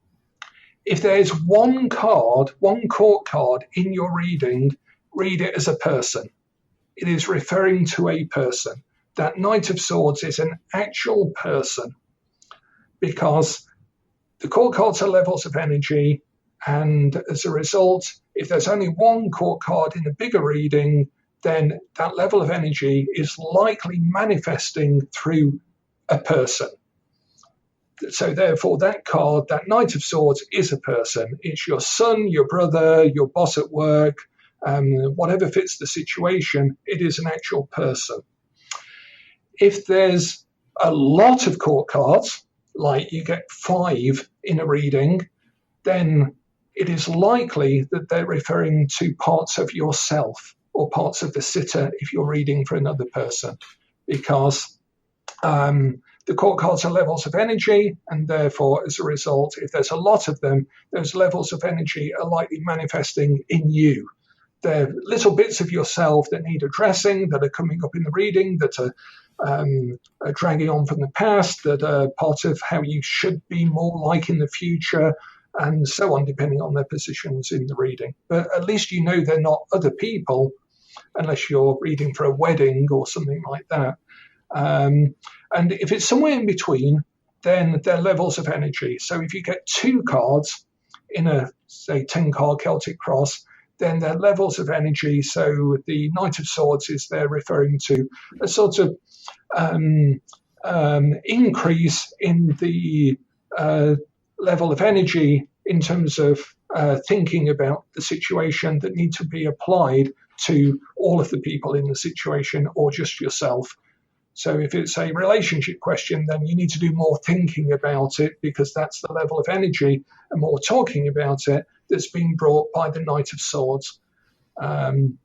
If there's one court card in your reading, read it as a person. It is referring to a person. That Knight of Swords is an actual person, because the court cards are levels of energy, and as a result, if there's only one court card in a bigger reading, then that level of energy is likely manifesting through a person. So therefore, that card, that Knight of Swords, is a person. It's your son, your brother, your boss at work, whatever fits the situation, it is an actual person. If there's a lot of court cards, like you get 5 in a reading, then it is likely that they're referring to parts of yourself or parts of the sitter if you're reading for another person, because the court cards are levels of energy, and therefore, as a result, if there's a lot of them, those levels of energy are likely manifesting in you. They're little bits of yourself that need addressing, that are coming up in the reading, that are dragging on from the past, that are part of how you should be more like in the future, and so on, depending on their positions in the reading. But at least you know they're not other people, unless you're reading for a wedding or something like that. And if it's somewhere in between, then they're levels of energy. So if you get 2 cards in a, say, 10-card Celtic cross, then they're levels of energy. So the Knight of Swords is there referring to a sort of increase in the level of energy in terms of thinking about the situation that need to be applied to all of the people in the situation or just yourself. So if it's a relationship question, then you need to do more thinking about it, because that's the level of energy and more talking about it that's being brought by the Knight of Swords. And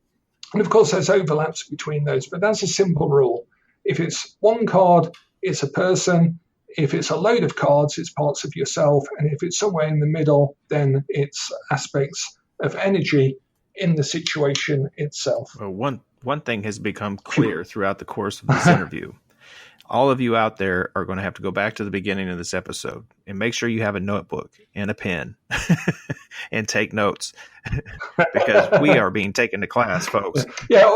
of course, there's overlaps between those, but that's a simple rule. If it's one card, it's a person. If it's a load of cards, it's parts of yourself. And if it's somewhere in the middle, then it's aspects of energy in the situation itself. Well, one thing has become clear throughout the course of this interview. All of you out there are going to have to go back to the beginning of this episode and make sure you have a notebook and a pen and take notes, because we are being taken to class, folks. Yeah,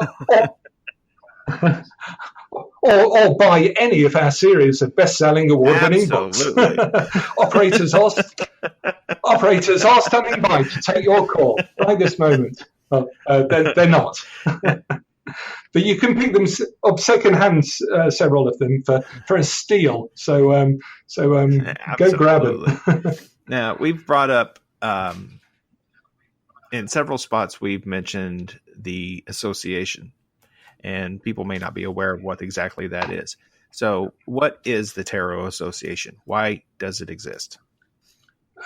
or buy any of our series of best-selling, award-winning books. Operators are standing by to take your call right this moment. They're not. But you can pick them up second-hand, several of them, for a steal. So go grab them. Now, we've brought up, in several spots, we've mentioned the association, and people may not be aware of what exactly that is. So what is the Tarot Association? Why does it exist?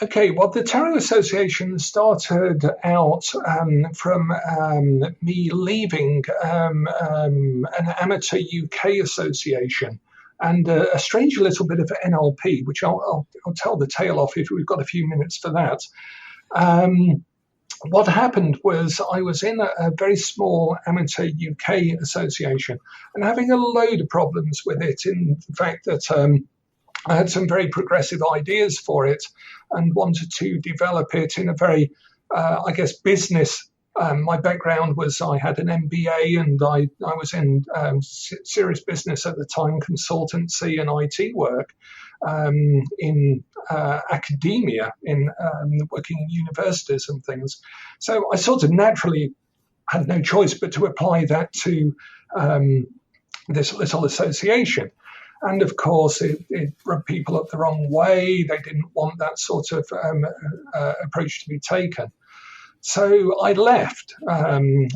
Okay, well, the Tarot Association started out from me leaving an amateur UK association and a strange little bit of NLP, which I'll tell the tale of if we've got a few minutes for that. What happened was I was in a very small amateur UK association and having a load of problems with it, in the fact that I had some very progressive ideas for it and wanted to develop it in a very, business. My background was I had an MBA and I was in serious business at the time, consultancy and IT work in academia, in working in universities and things. So I sort of naturally had no choice but to apply that to this little association. And of course, it rubbed people up the wrong way. They didn't want that sort of approach to be taken. So I left after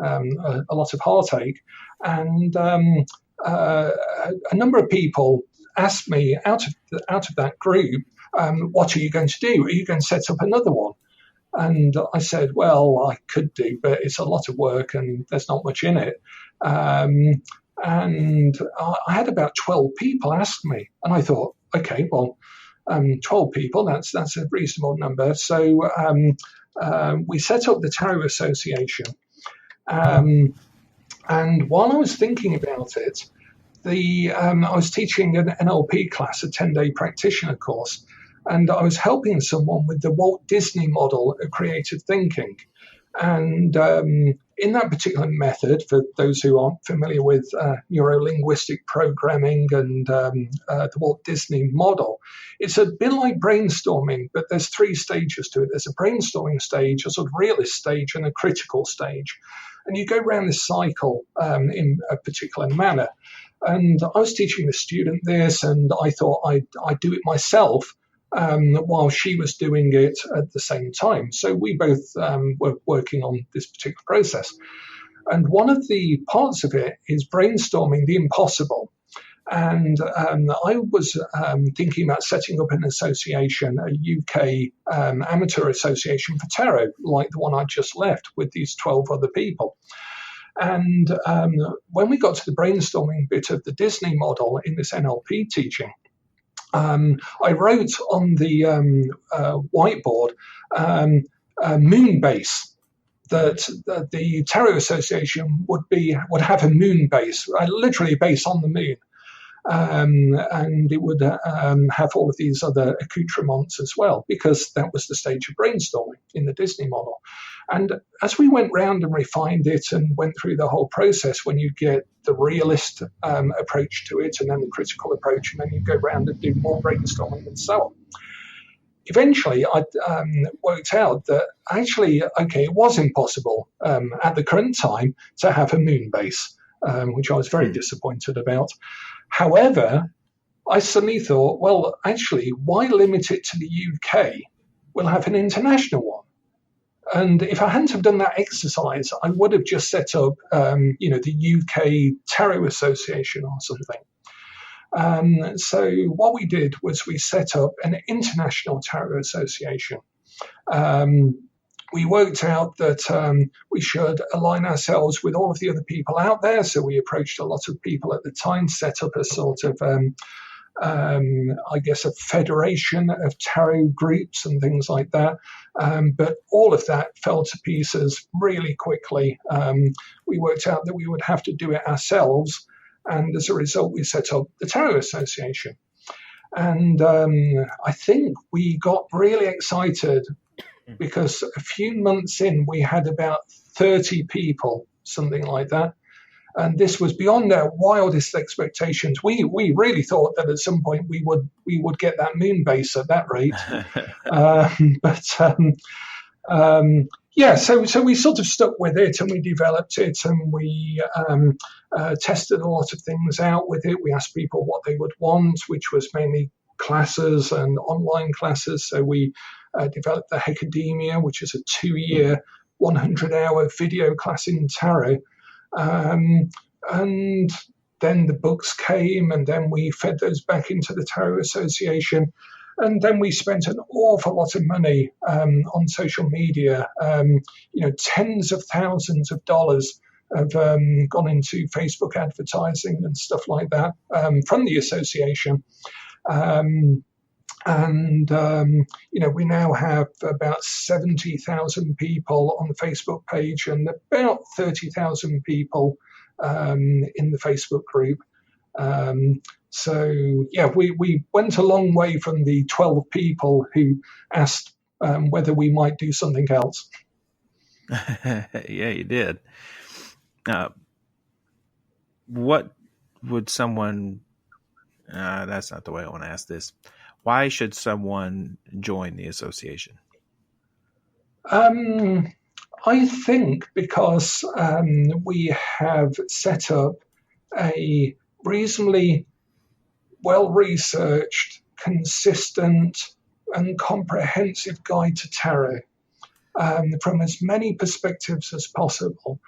a lot of heartache. And a number of people asked me out of that group, what are you going to do? Are you going to set up another one? And I said, well, I could do, but it's a lot of work and there's not much in it. And I had about 12 people ask me, and I thought, okay, well, 12 people, that's a reasonable number. So we set up the Tarot Association. And while I was thinking about it, I was teaching an NLP class, a 10-day practitioner course, and I was helping someone with the Walt Disney model of creative thinking. And in that particular method, for those who aren't familiar with neuro-linguistic programming and the Walt Disney model, it's a bit like brainstorming, but there's 3 stages to it. There's a brainstorming stage, a sort of realist stage, and a critical stage. And you go around this cycle in a particular manner. And I was teaching the student this, and I thought I'd do it myself while she was doing it at the same time. So we both were working on this particular process. And one of the parts of it is brainstorming the impossible. And I was thinking about setting up an association, a UK amateur association for tarot, like the one I just left with these 12 other people. And when we got to the brainstorming bit of the Disney model in this NLP teaching, I wrote on the whiteboard moon base, that the Tarot Association would have a moon base, literally a base on the moon. And it would have all of these other accoutrements as well, because that was the stage of brainstorming in the Disney model. And as we went round and refined it and went through the whole process, when you get the realist approach to it and then the critical approach, and then you go round and do more brainstorming and so on, eventually I worked out that actually, okay, it was impossible at the current time to have a moon base, which I was very disappointed about. However, I suddenly thought, well, actually, why limit it to the UK? We'll have an international one. And if I hadn't have done that exercise, I would have just set up, the UK Tarot Association or something. So what we did was we set up an international tarot association. We worked out that we should align ourselves with all of the other people out there. So we approached a lot of people at the time, set up a sort of, a federation of tarot groups and things like that. But all of that fell to pieces really quickly. We worked out that we would have to do it ourselves. And as a result, we set up the Tarot Association. And I think we got really excited because a few months in, we had about 30 people, something like that. And this was beyond our wildest expectations. We really thought that at some point we would get that moon base at that rate. So we sort of stuck with it and we developed it and we tested a lot of things out with it. We asked people what they would want, which was mainly classes and online classes. So we developed the Academia, which is a 2-year, 100-hour video class in tarot. And then the books came, and then we fed those back into the Tarot Association. And then we spent an awful lot of money on social media. Tens of thousands of dollars have gone into Facebook advertising and stuff like that from the association. We now have about 70,000 people on the Facebook page and about 30,000 people in the Facebook group. We went a long way from the 12 people who asked whether we might do something else. Yeah, you did. What would someone... that's not the way I want to ask this. Why should someone join the association? I think because we have set up a reasonably well-researched, consistent, and comprehensive guide to tarot from as many perspectives as possible.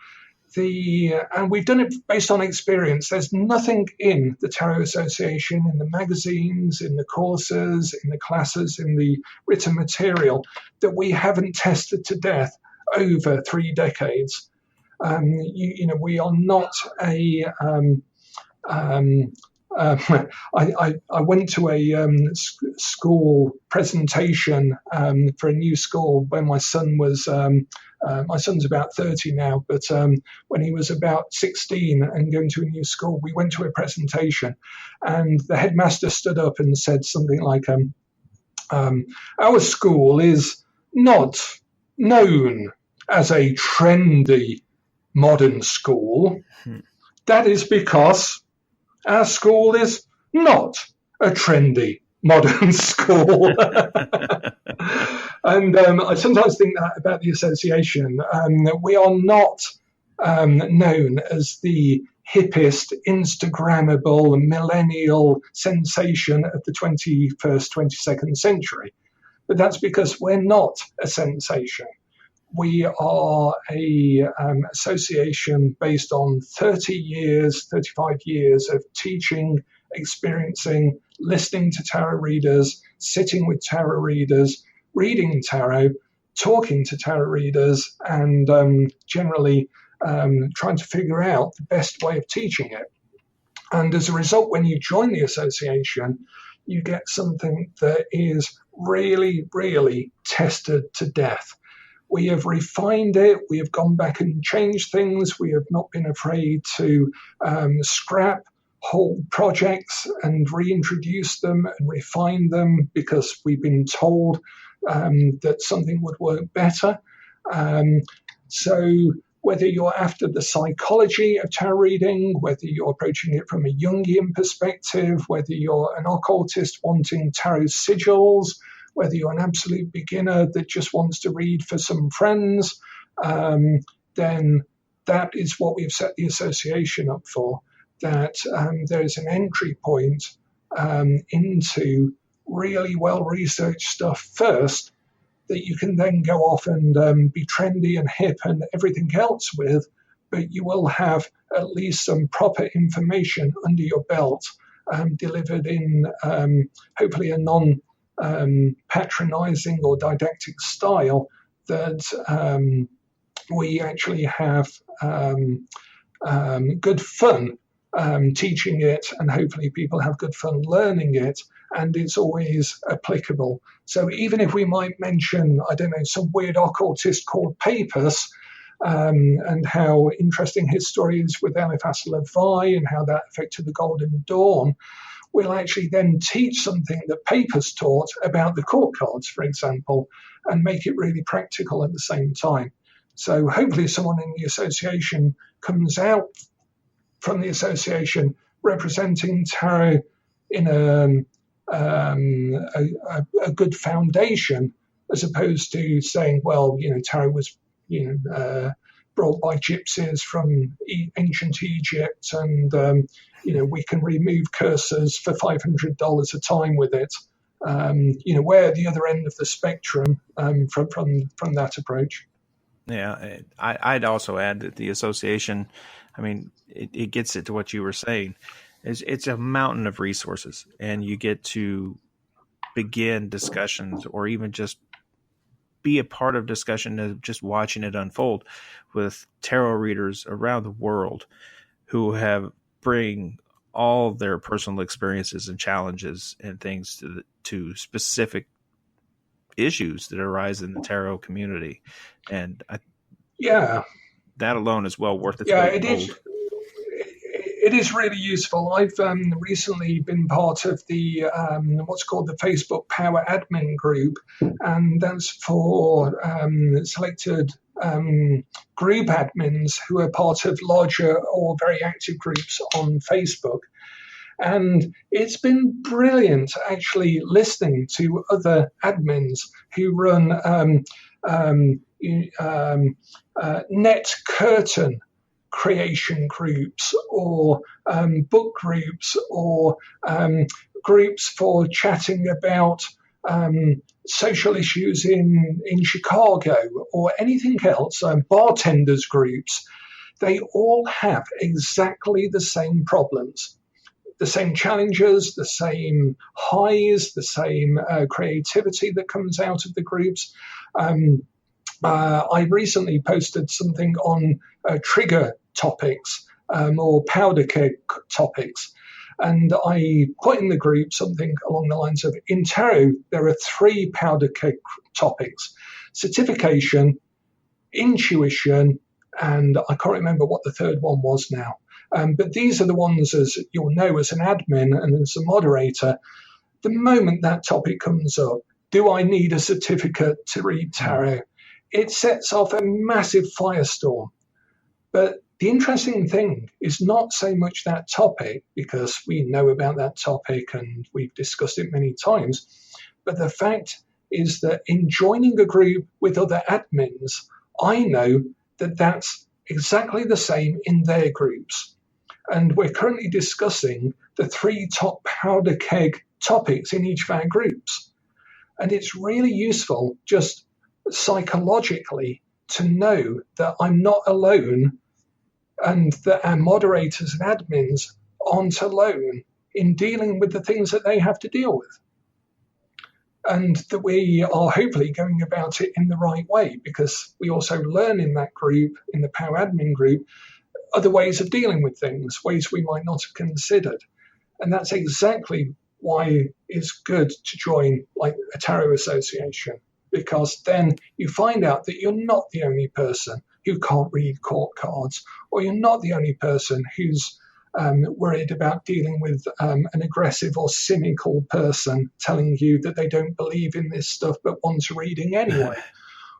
And we've done it based on experience. There's nothing in the Tarot Association, in the magazines, in the courses, in the classes, in the written material that we haven't tested to death over 3 decades. We are not a... I went to a school presentation for a new school when my son was... my son's about 30 now, but when he was about 16 and going to a new school, we went to a presentation and the headmaster stood up and said something like, our school is not known as a trendy modern school. That is because our school is not a trendy modern school. And I sometimes think that about the association. We are not known as the hippest, Instagrammable, millennial sensation of the 21st, 22nd century. But that's because we're not a sensation. We are a association based on 30 years, 35 years of teaching, experiencing, listening to tarot readers, sitting with tarot readers, reading tarot, talking to tarot readers, and generally trying to figure out the best way of teaching it. And as a result, when you join the association, you get something that is really, really tested to death. We have refined it. We have gone back and changed things. We have not been afraid to scrap whole projects and reintroduce them and refine them because we've been told that something would work better. So whether you're after the psychology of tarot reading, whether you're approaching it from a Jungian perspective, whether you're an occultist wanting tarot sigils, whether you're an absolute beginner that just wants to read for some friends, then that is what we've set the association up for, that there is an entry point into really well-researched stuff first that you can then go off and be trendy and hip and everything else with, but you will have at least some proper information under your belt, delivered in hopefully a non-patronizing or didactic style that we actually have good fun teaching it, and hopefully people have good fun learning it, and it's always applicable. So even if we might mention, I don't know, some weird occultist called Papus, and how interesting his story is with Eliphas Levi and how that affected the Golden Dawn, we'll actually then teach something that Papus taught about the court cards, for example, and make it really practical at the same time. So hopefully someone in the association comes out from the association representing tarot in a good foundation, as opposed to saying, well, tarot was brought by gypsies from ancient Egypt, and we can remove curses for $500 a time with it. We're the other end of the spectrum from that approach. Yeah, I'd also add that the association, I mean, it gets it to what you were saying. It's a mountain of resources, and you get to begin discussions or even just be a part of discussion of just watching it unfold with tarot readers around the world who bring all their personal experiences and challenges and things to specific issues that arise in the tarot community. And that alone is well worth its weight in gold. It is really useful. I've recently been part of the what's called the Facebook Power Admin Group, and that's for selected group admins who are part of larger or very active groups on Facebook. And it's been brilliant actually listening to other admins who run net curtain creation groups, or book groups, or groups for chatting about social issues in Chicago, or anything else, bartenders groups. They all have exactly the same problems, the same challenges, the same highs, the same creativity that comes out of the groups. I recently posted something on trigger topics or powder keg topics, and I put in the group something along the lines of, in tarot, there are 3 powder keg topics: certification, intuition, and I can't remember what the third one was now. But these are the ones, as you'll know as an admin and as a moderator, the moment that topic comes up, do I need a certificate to read tarot? It sets off a massive firestorm. But the interesting thing is not so much that topic, because we know about that topic and we've discussed it many times, but the fact is that in joining a group with other admins, I know that that's exactly the same in their groups. And we're currently discussing the 3 top powder keg topics in each of our groups. And it's really useful just psychologically to know that I'm not alone, and that our moderators and admins aren't alone in dealing with the things that they have to deal with. And that we are hopefully going about it in the right way, because we also learn in that group, in the Power Admin group, other ways of dealing with things, ways we might not have considered. And that's exactly why it's good to join like a tarot association, because then you find out that you're not the only person who can't read court cards, or you're not the only person who's worried about dealing with an aggressive or cynical person telling you that they don't believe in this stuff but want a reading anyway.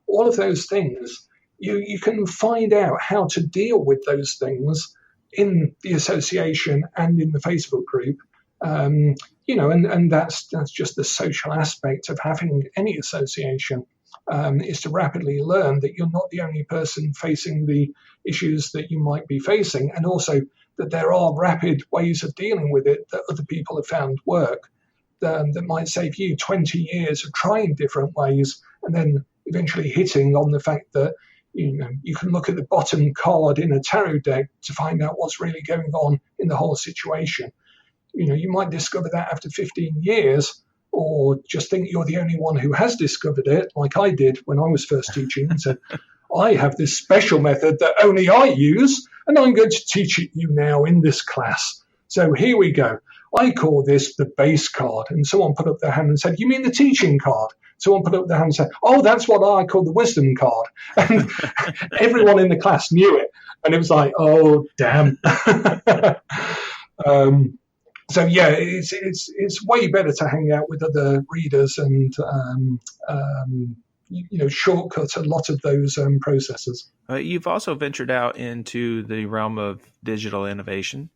All of those things, you can find out how to deal with those things in the association and in the Facebook group. And that's just the social aspect of having any association, is to rapidly learn that you're not the only person facing the issues that you might be facing, and also that there are rapid ways of dealing with it that other people have found work, that might save you 20 years of trying different ways and then eventually hitting on the fact that you can look at the bottom card in a tarot deck to find out what's really going on in the whole situation. You might discover that after 15 years, or just think you're the only one who has discovered it, like I did when I was first teaching, and said, I have this special method that only I use, and I'm going to teach it you now in this class. So here we go. I call this the base card. And someone put up their hand and said, you mean the teaching card? Someone put up their hand and said, oh, that's what I call the wisdom card. And everyone in the class knew it. And it was like, oh, damn. So yeah, it's way better to hang out with other readers and shortcut a lot of those processes. You've also ventured out into the realm of digital innovation.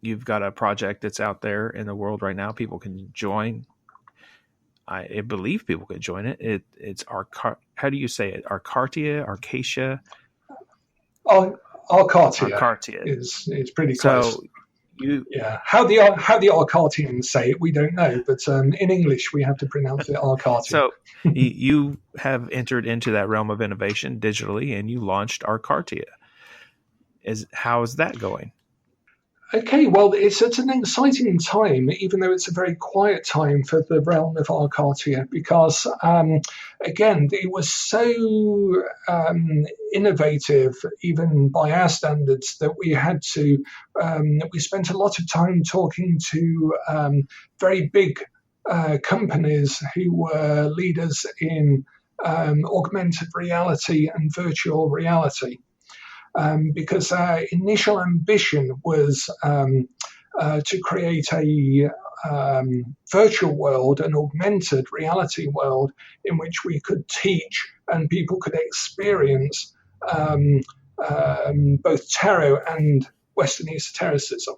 You've got a project that's out there in the world right now. People can join. I believe people can join it. It's how do you say it? Arkartia, Arkartia. Arkartia is pretty close. So how the Arkartians say it, we don't know, but in English we have to pronounce it Arkartia. So you have entered into that realm of innovation digitally, and you launched Arkartia. How is that going? Okay, well, it's at an exciting time, even though it's a very quiet time for the realm of Arkartia, because, again, it was so innovative, even by our standards, that we had to, we spent a lot of time talking to very big companies who were leaders in augmented reality and virtual reality. Because our initial ambition was to create a virtual world, an augmented reality world in which we could teach and people could experience both tarot and Western esotericism.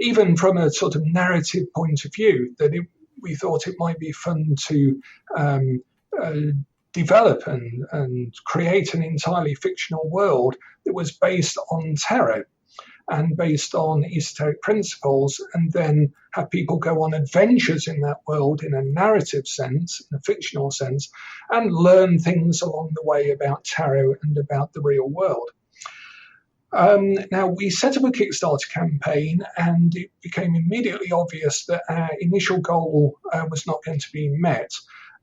Even from a sort of narrative point of view, that we thought it might be fun to develop and create an entirely fictional world that was based on tarot and based on esoteric principles, and then have people go on adventures in that world in a narrative sense, in a fictional sense, and learn things along the way about tarot and about the real world. Now, we set up a Kickstarter campaign, and it became immediately obvious that our initial goal was not going to be met.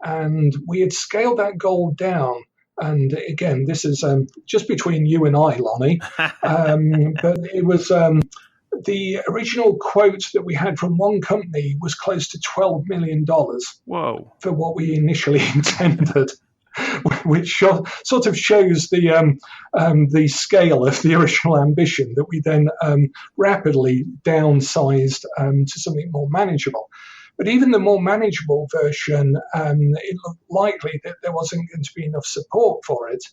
And we had scaled that goal down. And again, this is just between you and I, Lonnie. But it was the original quote that we had from one company was close to $12 million. Whoa. For what we initially intended, which sort of shows the scale of the original ambition, that we then rapidly downsized to something more manageable. But even the more manageable version, it looked likely that there wasn't going to be enough support for it.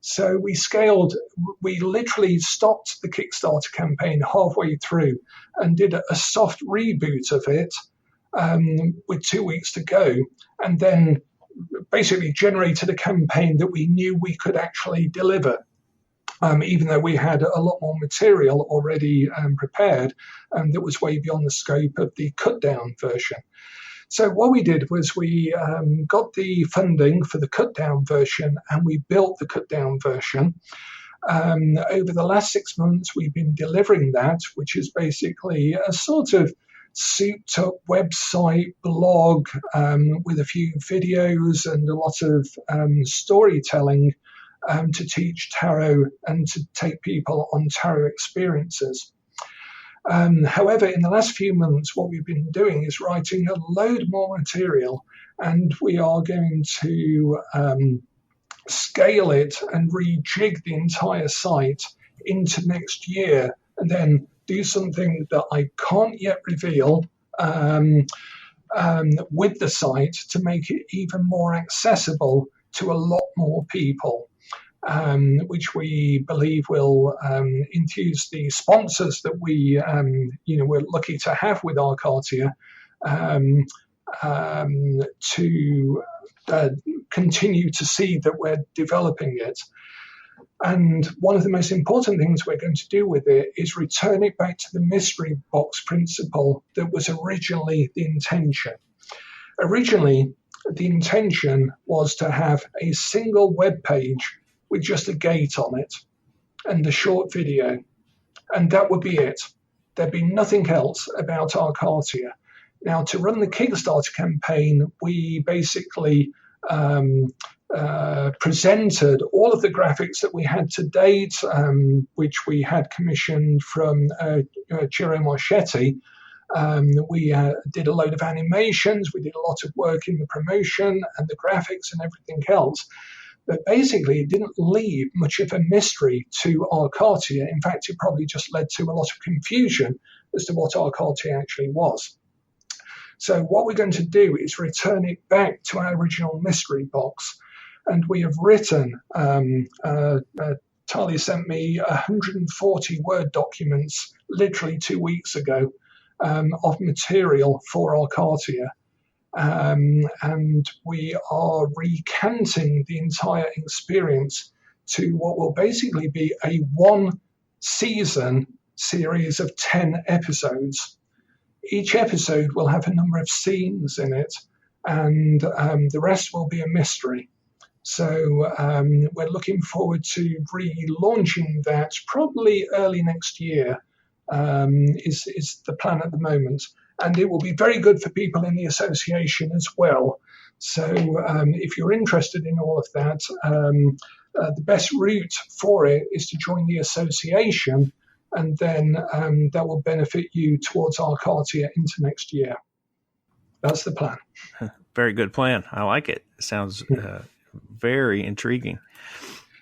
So we literally stopped the Kickstarter campaign halfway through and did a soft reboot of it with 2 weeks to go, and then basically generated a campaign that we knew we could actually deliver. Even though we had a lot more material already prepared that was way beyond the scope of the cut-down version. So what we did was we got the funding for the cut-down version, and we built the cut-down version. Over the last 6 months, we've been delivering that, which is basically a sort of souped-up website, blog, with a few videos and a lot of storytelling to teach tarot and to take people on tarot experiences. However, in the last few months, what we've been doing is writing a load more material, and we are going to scale it and rejig the entire site into next year, and then do something that I can't yet reveal with the site to make it even more accessible to a lot more people. Which we believe will enthuse the sponsors that we're lucky to have with Arkartia to continue to see that we're developing it. And one of the most important things we're going to do with it is return it back to the mystery box principle that was originally the intention. Originally, the intention was to have a single web page with just a gate on it and a short video, and that would be it. There'd be nothing else about Arkartia. Now, to run the Kickstarter campaign, we basically presented all of the graphics that we had to date, which we had commissioned from Ciro Marchetti. We did a load of animations. We did a lot of work in the promotion and the graphics and everything else. But basically, it didn't leave much of a mystery to Arkartia. In fact, it probably just led to a lot of confusion as to what Arkartia actually was. So what we're going to do is return it back to our original mystery box. And we have written, Talia sent me 140 Word documents literally 2 weeks ago of material for Arkartia. And we are recanting the entire experience to what will basically be a one-season series of 10 episodes. Each episode will have a number of scenes in it, and the rest will be a mystery. So we're looking forward to relaunching that probably early next year, is the plan at the moment. And it will be very good for people in the association as well. So if you're interested in all of that, the best route for it is to join the association, and then that will benefit you towards Arkartia into next year. That's the plan. Very good plan. I like it. It sounds very intriguing.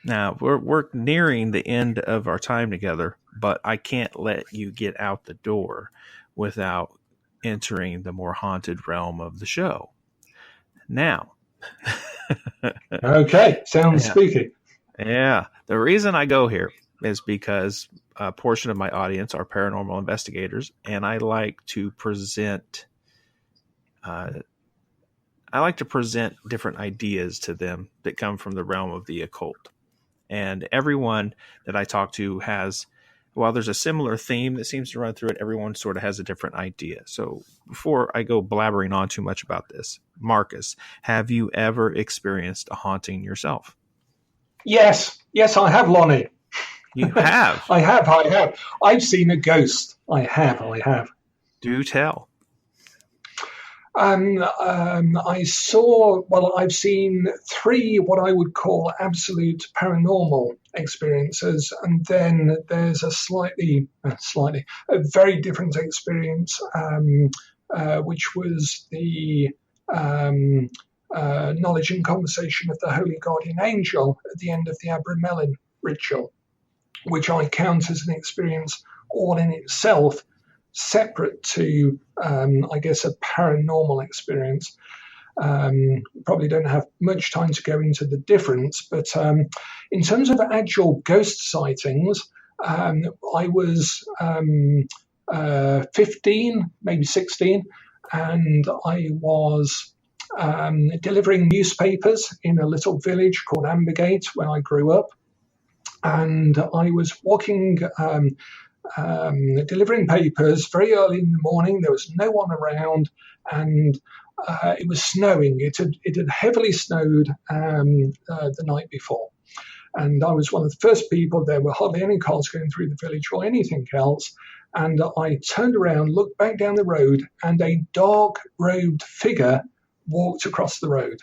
Now, we're nearing the end of our time together, but I can't let you get out the door without entering the more haunted realm of the show. Now. Okay, sounds spooky. Yeah. The reason I go here is because a portion of my audience are paranormal investigators, and I like to present different ideas to them that come from the realm of the occult. And everyone that I talk to has, while there's a similar theme that seems to run through it, everyone sort of has a different idea. So before I go blabbering on too much about this, Marcus, have you ever experienced a haunting yourself? Yes, I have, Lonnie. You have? I have. I've seen a ghost. I have. Do tell. I've seen 3 what I would call absolute paranormal experiences, and then there's a very different experience, which was the knowledge and conversation of the Holy Guardian Angel at the end of the Abramelin ritual, which I count as an experience all in itself, separate to, I guess, a paranormal experience. Probably don't have much time to go into the difference, but in terms of actual ghost sightings, I was 15, maybe 16, and I was delivering newspapers in a little village called Ambergate where I grew up. And I was walking, delivering papers very early in the morning. There was no one around, and it was snowing. It had heavily snowed the night before. And I was one of the first people. There were hardly any cars going through the village or anything else. And I turned around, looked back down the road, and a dark-robed figure walked across the road.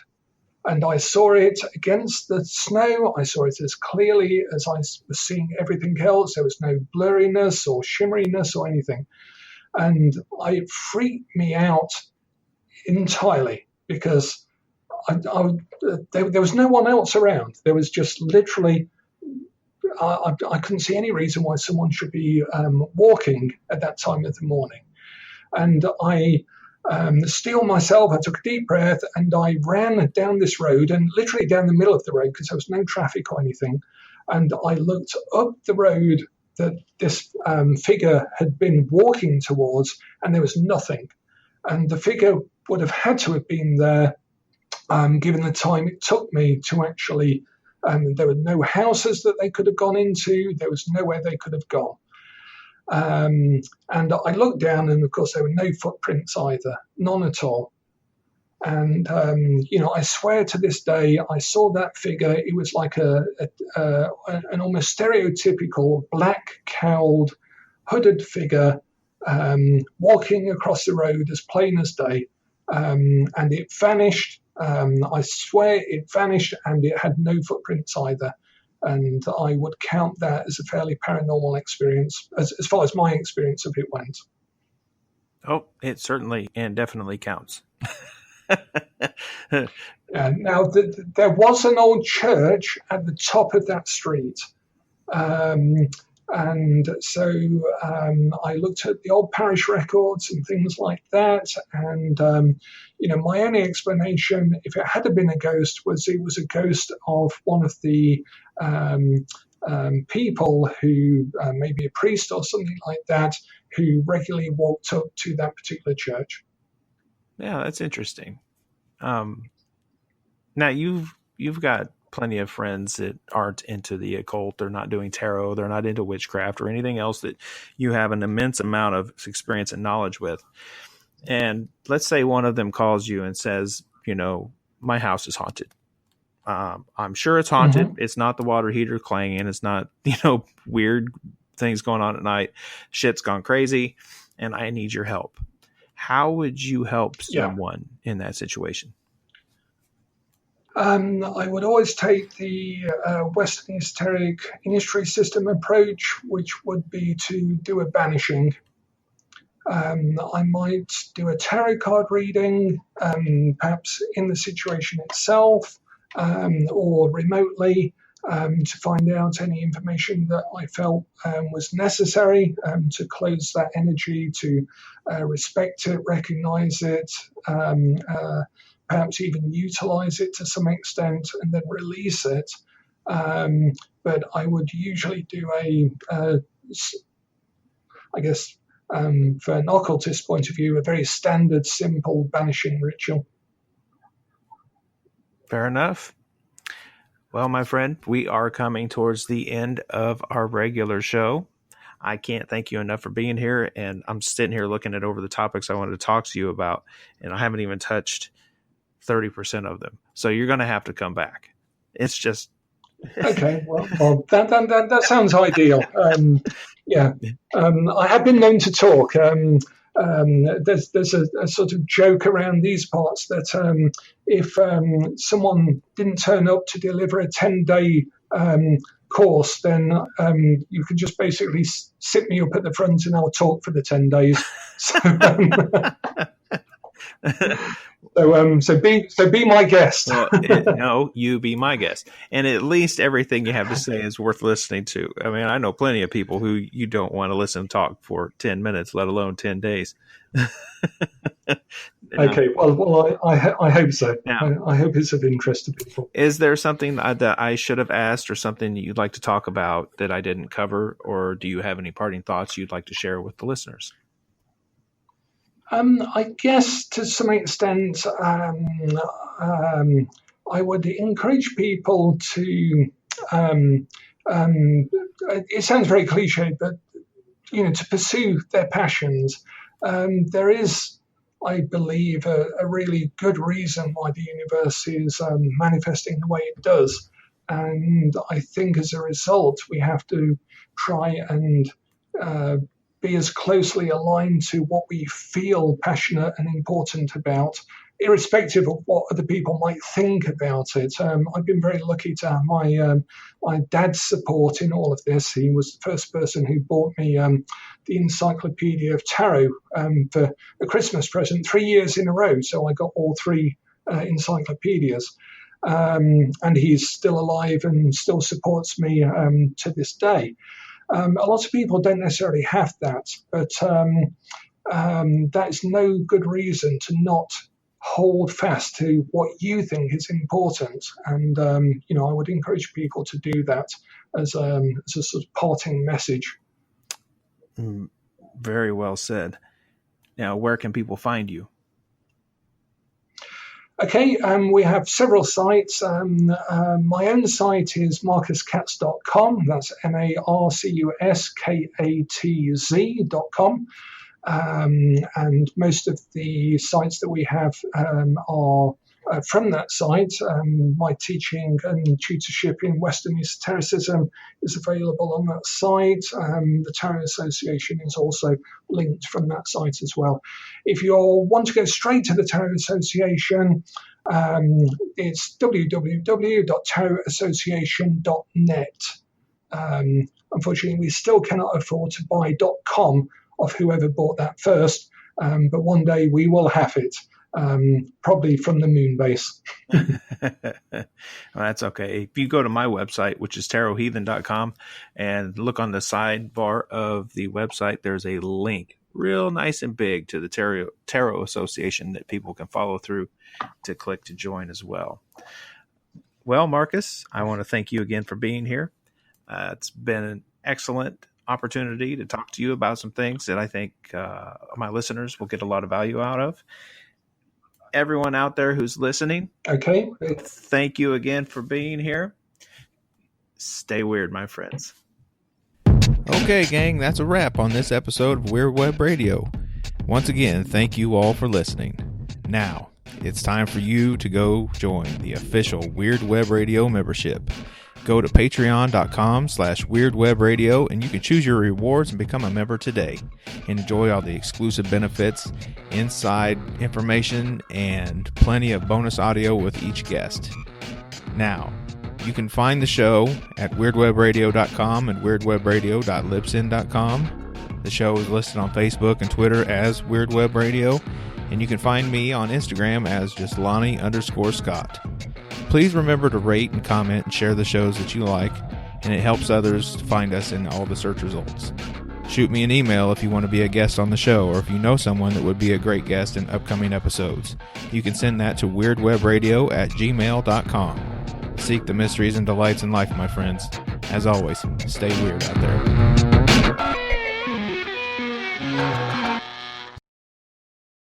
And I saw it against the snow. I saw it as clearly as I was seeing everything else. There was no blurriness or shimmeriness or anything. And it freaked me out entirely because there was no one else around. There was just literally, I couldn't see any reason why someone should be walking at that time of the morning. And I steel myself, I took a deep breath, and I ran down this road, and literally down the middle of the road because there was no traffic or anything. And I looked up the road that this figure had been walking towards, and there was nothing. And the figure would have had to have been there, given the time it took me to actually, there were no houses that they could have gone into, there was nowhere they could have gone. And I looked down, and of course there were no footprints either, none at all. And, I swear to this day, I saw that figure. It was like an almost stereotypical black-cowled, hooded figure walking across the road as plain as day. And it vanished. I swear it vanished, and it had no footprints either. And I would count that as a fairly paranormal experience, as far as my experience of it went. Oh, it certainly and definitely counts. Now, there was an old church at the top of that street. And so I looked at the old parish records and things like that. And, my only explanation, if it had been a ghost, was it was a ghost of one of the people who, maybe a priest or something like that, who regularly walked up to that particular church. Yeah, that's interesting. Now you've got plenty of friends that aren't into the occult. They're not doing tarot. They're not into witchcraft or anything else that you have an immense amount of experience and knowledge with. And let's say one of them calls you and says, my house is haunted. I'm sure it's haunted. Mm-hmm. It's not the water heater clanging. It's not, weird things going on at night. Shit's gone crazy and I need your help. How would you help someone in that situation? I would always take the Western esoteric initiatory system approach, which would be to do a banishing. I might do a tarot card reading, perhaps in the situation itself, or remotely, to find out any information that I felt was necessary to close that energy, to respect it, recognize it, perhaps even utilize it to some extent, and then release it. But I would usually do for an occultist point of view, a very standard, simple banishing ritual. Fair enough. Well, my friend, we are coming towards the end of our regular show. I can't thank you enough for being here, and I'm sitting here looking at over the topics I wanted to talk to you about, and I haven't even touched 30% of them. So you're going to have to come back. It's just... Okay, well that sounds ideal. I have been known to talk. There's a sort of joke around these parts that if someone didn't turn up to deliver a 10-day course, then you can just basically sit me up at the front and I'll talk for the 10 days. So be my guest. No, you be my guest. And at least everything you have to say is worth listening to. I mean, I know plenty of people who you don't want to listen to talk for 10 minutes, let alone 10 days. Okay, well, I hope so. Now, I hope it's of interest to people. Is there something that I should have asked or something that you'd like to talk about that I didn't cover? Or do you have any parting thoughts you'd like to share with the listeners? I guess to some extent, I would encourage people to, it sounds very cliche, but, to pursue their passions. There is, I believe, a really good reason why the universe is manifesting the way it does. And I think as a result, we have to try and be as closely aligned to what we feel passionate and important about, irrespective of what other people might think about it. I've been very lucky to have my dad's support in all of this. He was the first person who bought me the Encyclopedia of Tarot for a Christmas present 3 years in a row. So I got all three encyclopedias. And he's still alive and still supports me to this day. A lot of people don't necessarily have that, but that is no good reason to not hold fast to what you think is important. And, I would encourage people to do that as a sort of parting message. Very well said. Now, where can people find you? Okay, we have several sites. My own site is marcuskatz.com. That's marcuskatz.com. and most of the sites that we have are from that site. My teaching and tutorship in Western Esotericism is available on that site. The Tarot Association is also linked from that site as well. If you want to go straight to the Tarot Association, it's www.tarotassociation.net. Unfortunately, we still cannot afford to buy .com of whoever bought that first, but one day we will have it. Probably from the moon base. Well, that's okay. If you go to my website, which is tarotheathen.com, and look on the sidebar of the website, there's a link real nice and big to the Tarot Association that people can follow through to click to join as well. Well, Marcus, I want to thank you again for being here. It's been an excellent opportunity to talk to you about some things that I think my listeners will get a lot of value out of. Everyone out there who's listening, okay, thank you again for being here. Stay weird, my friends. Okay, gang, that's a wrap on this episode of Weird Web Radio. Once again, thank you all for listening. Now, it's time for you to go join the official Weird Web Radio membership. Go to patreon.com/weirdwebradio and you can choose your rewards and become a member today. Enjoy all the exclusive benefits, inside information, and plenty of bonus audio with each guest. Now, you can find the show at weirdwebradio.com and weirdwebradio.libsyn.com. The show is listed on Facebook and Twitter as Weird Web Radio, and you can find me on Instagram as just Lonnie_Scott. Please remember to rate and comment and share the shows that you like, and it helps others find us in all the search results. Shoot me an email if you want to be a guest on the show, or if you know someone that would be a great guest in upcoming episodes. You can send that to weirdwebradio@gmail.com. Seek the mysteries and delights in life, my friends. As always, stay weird out there.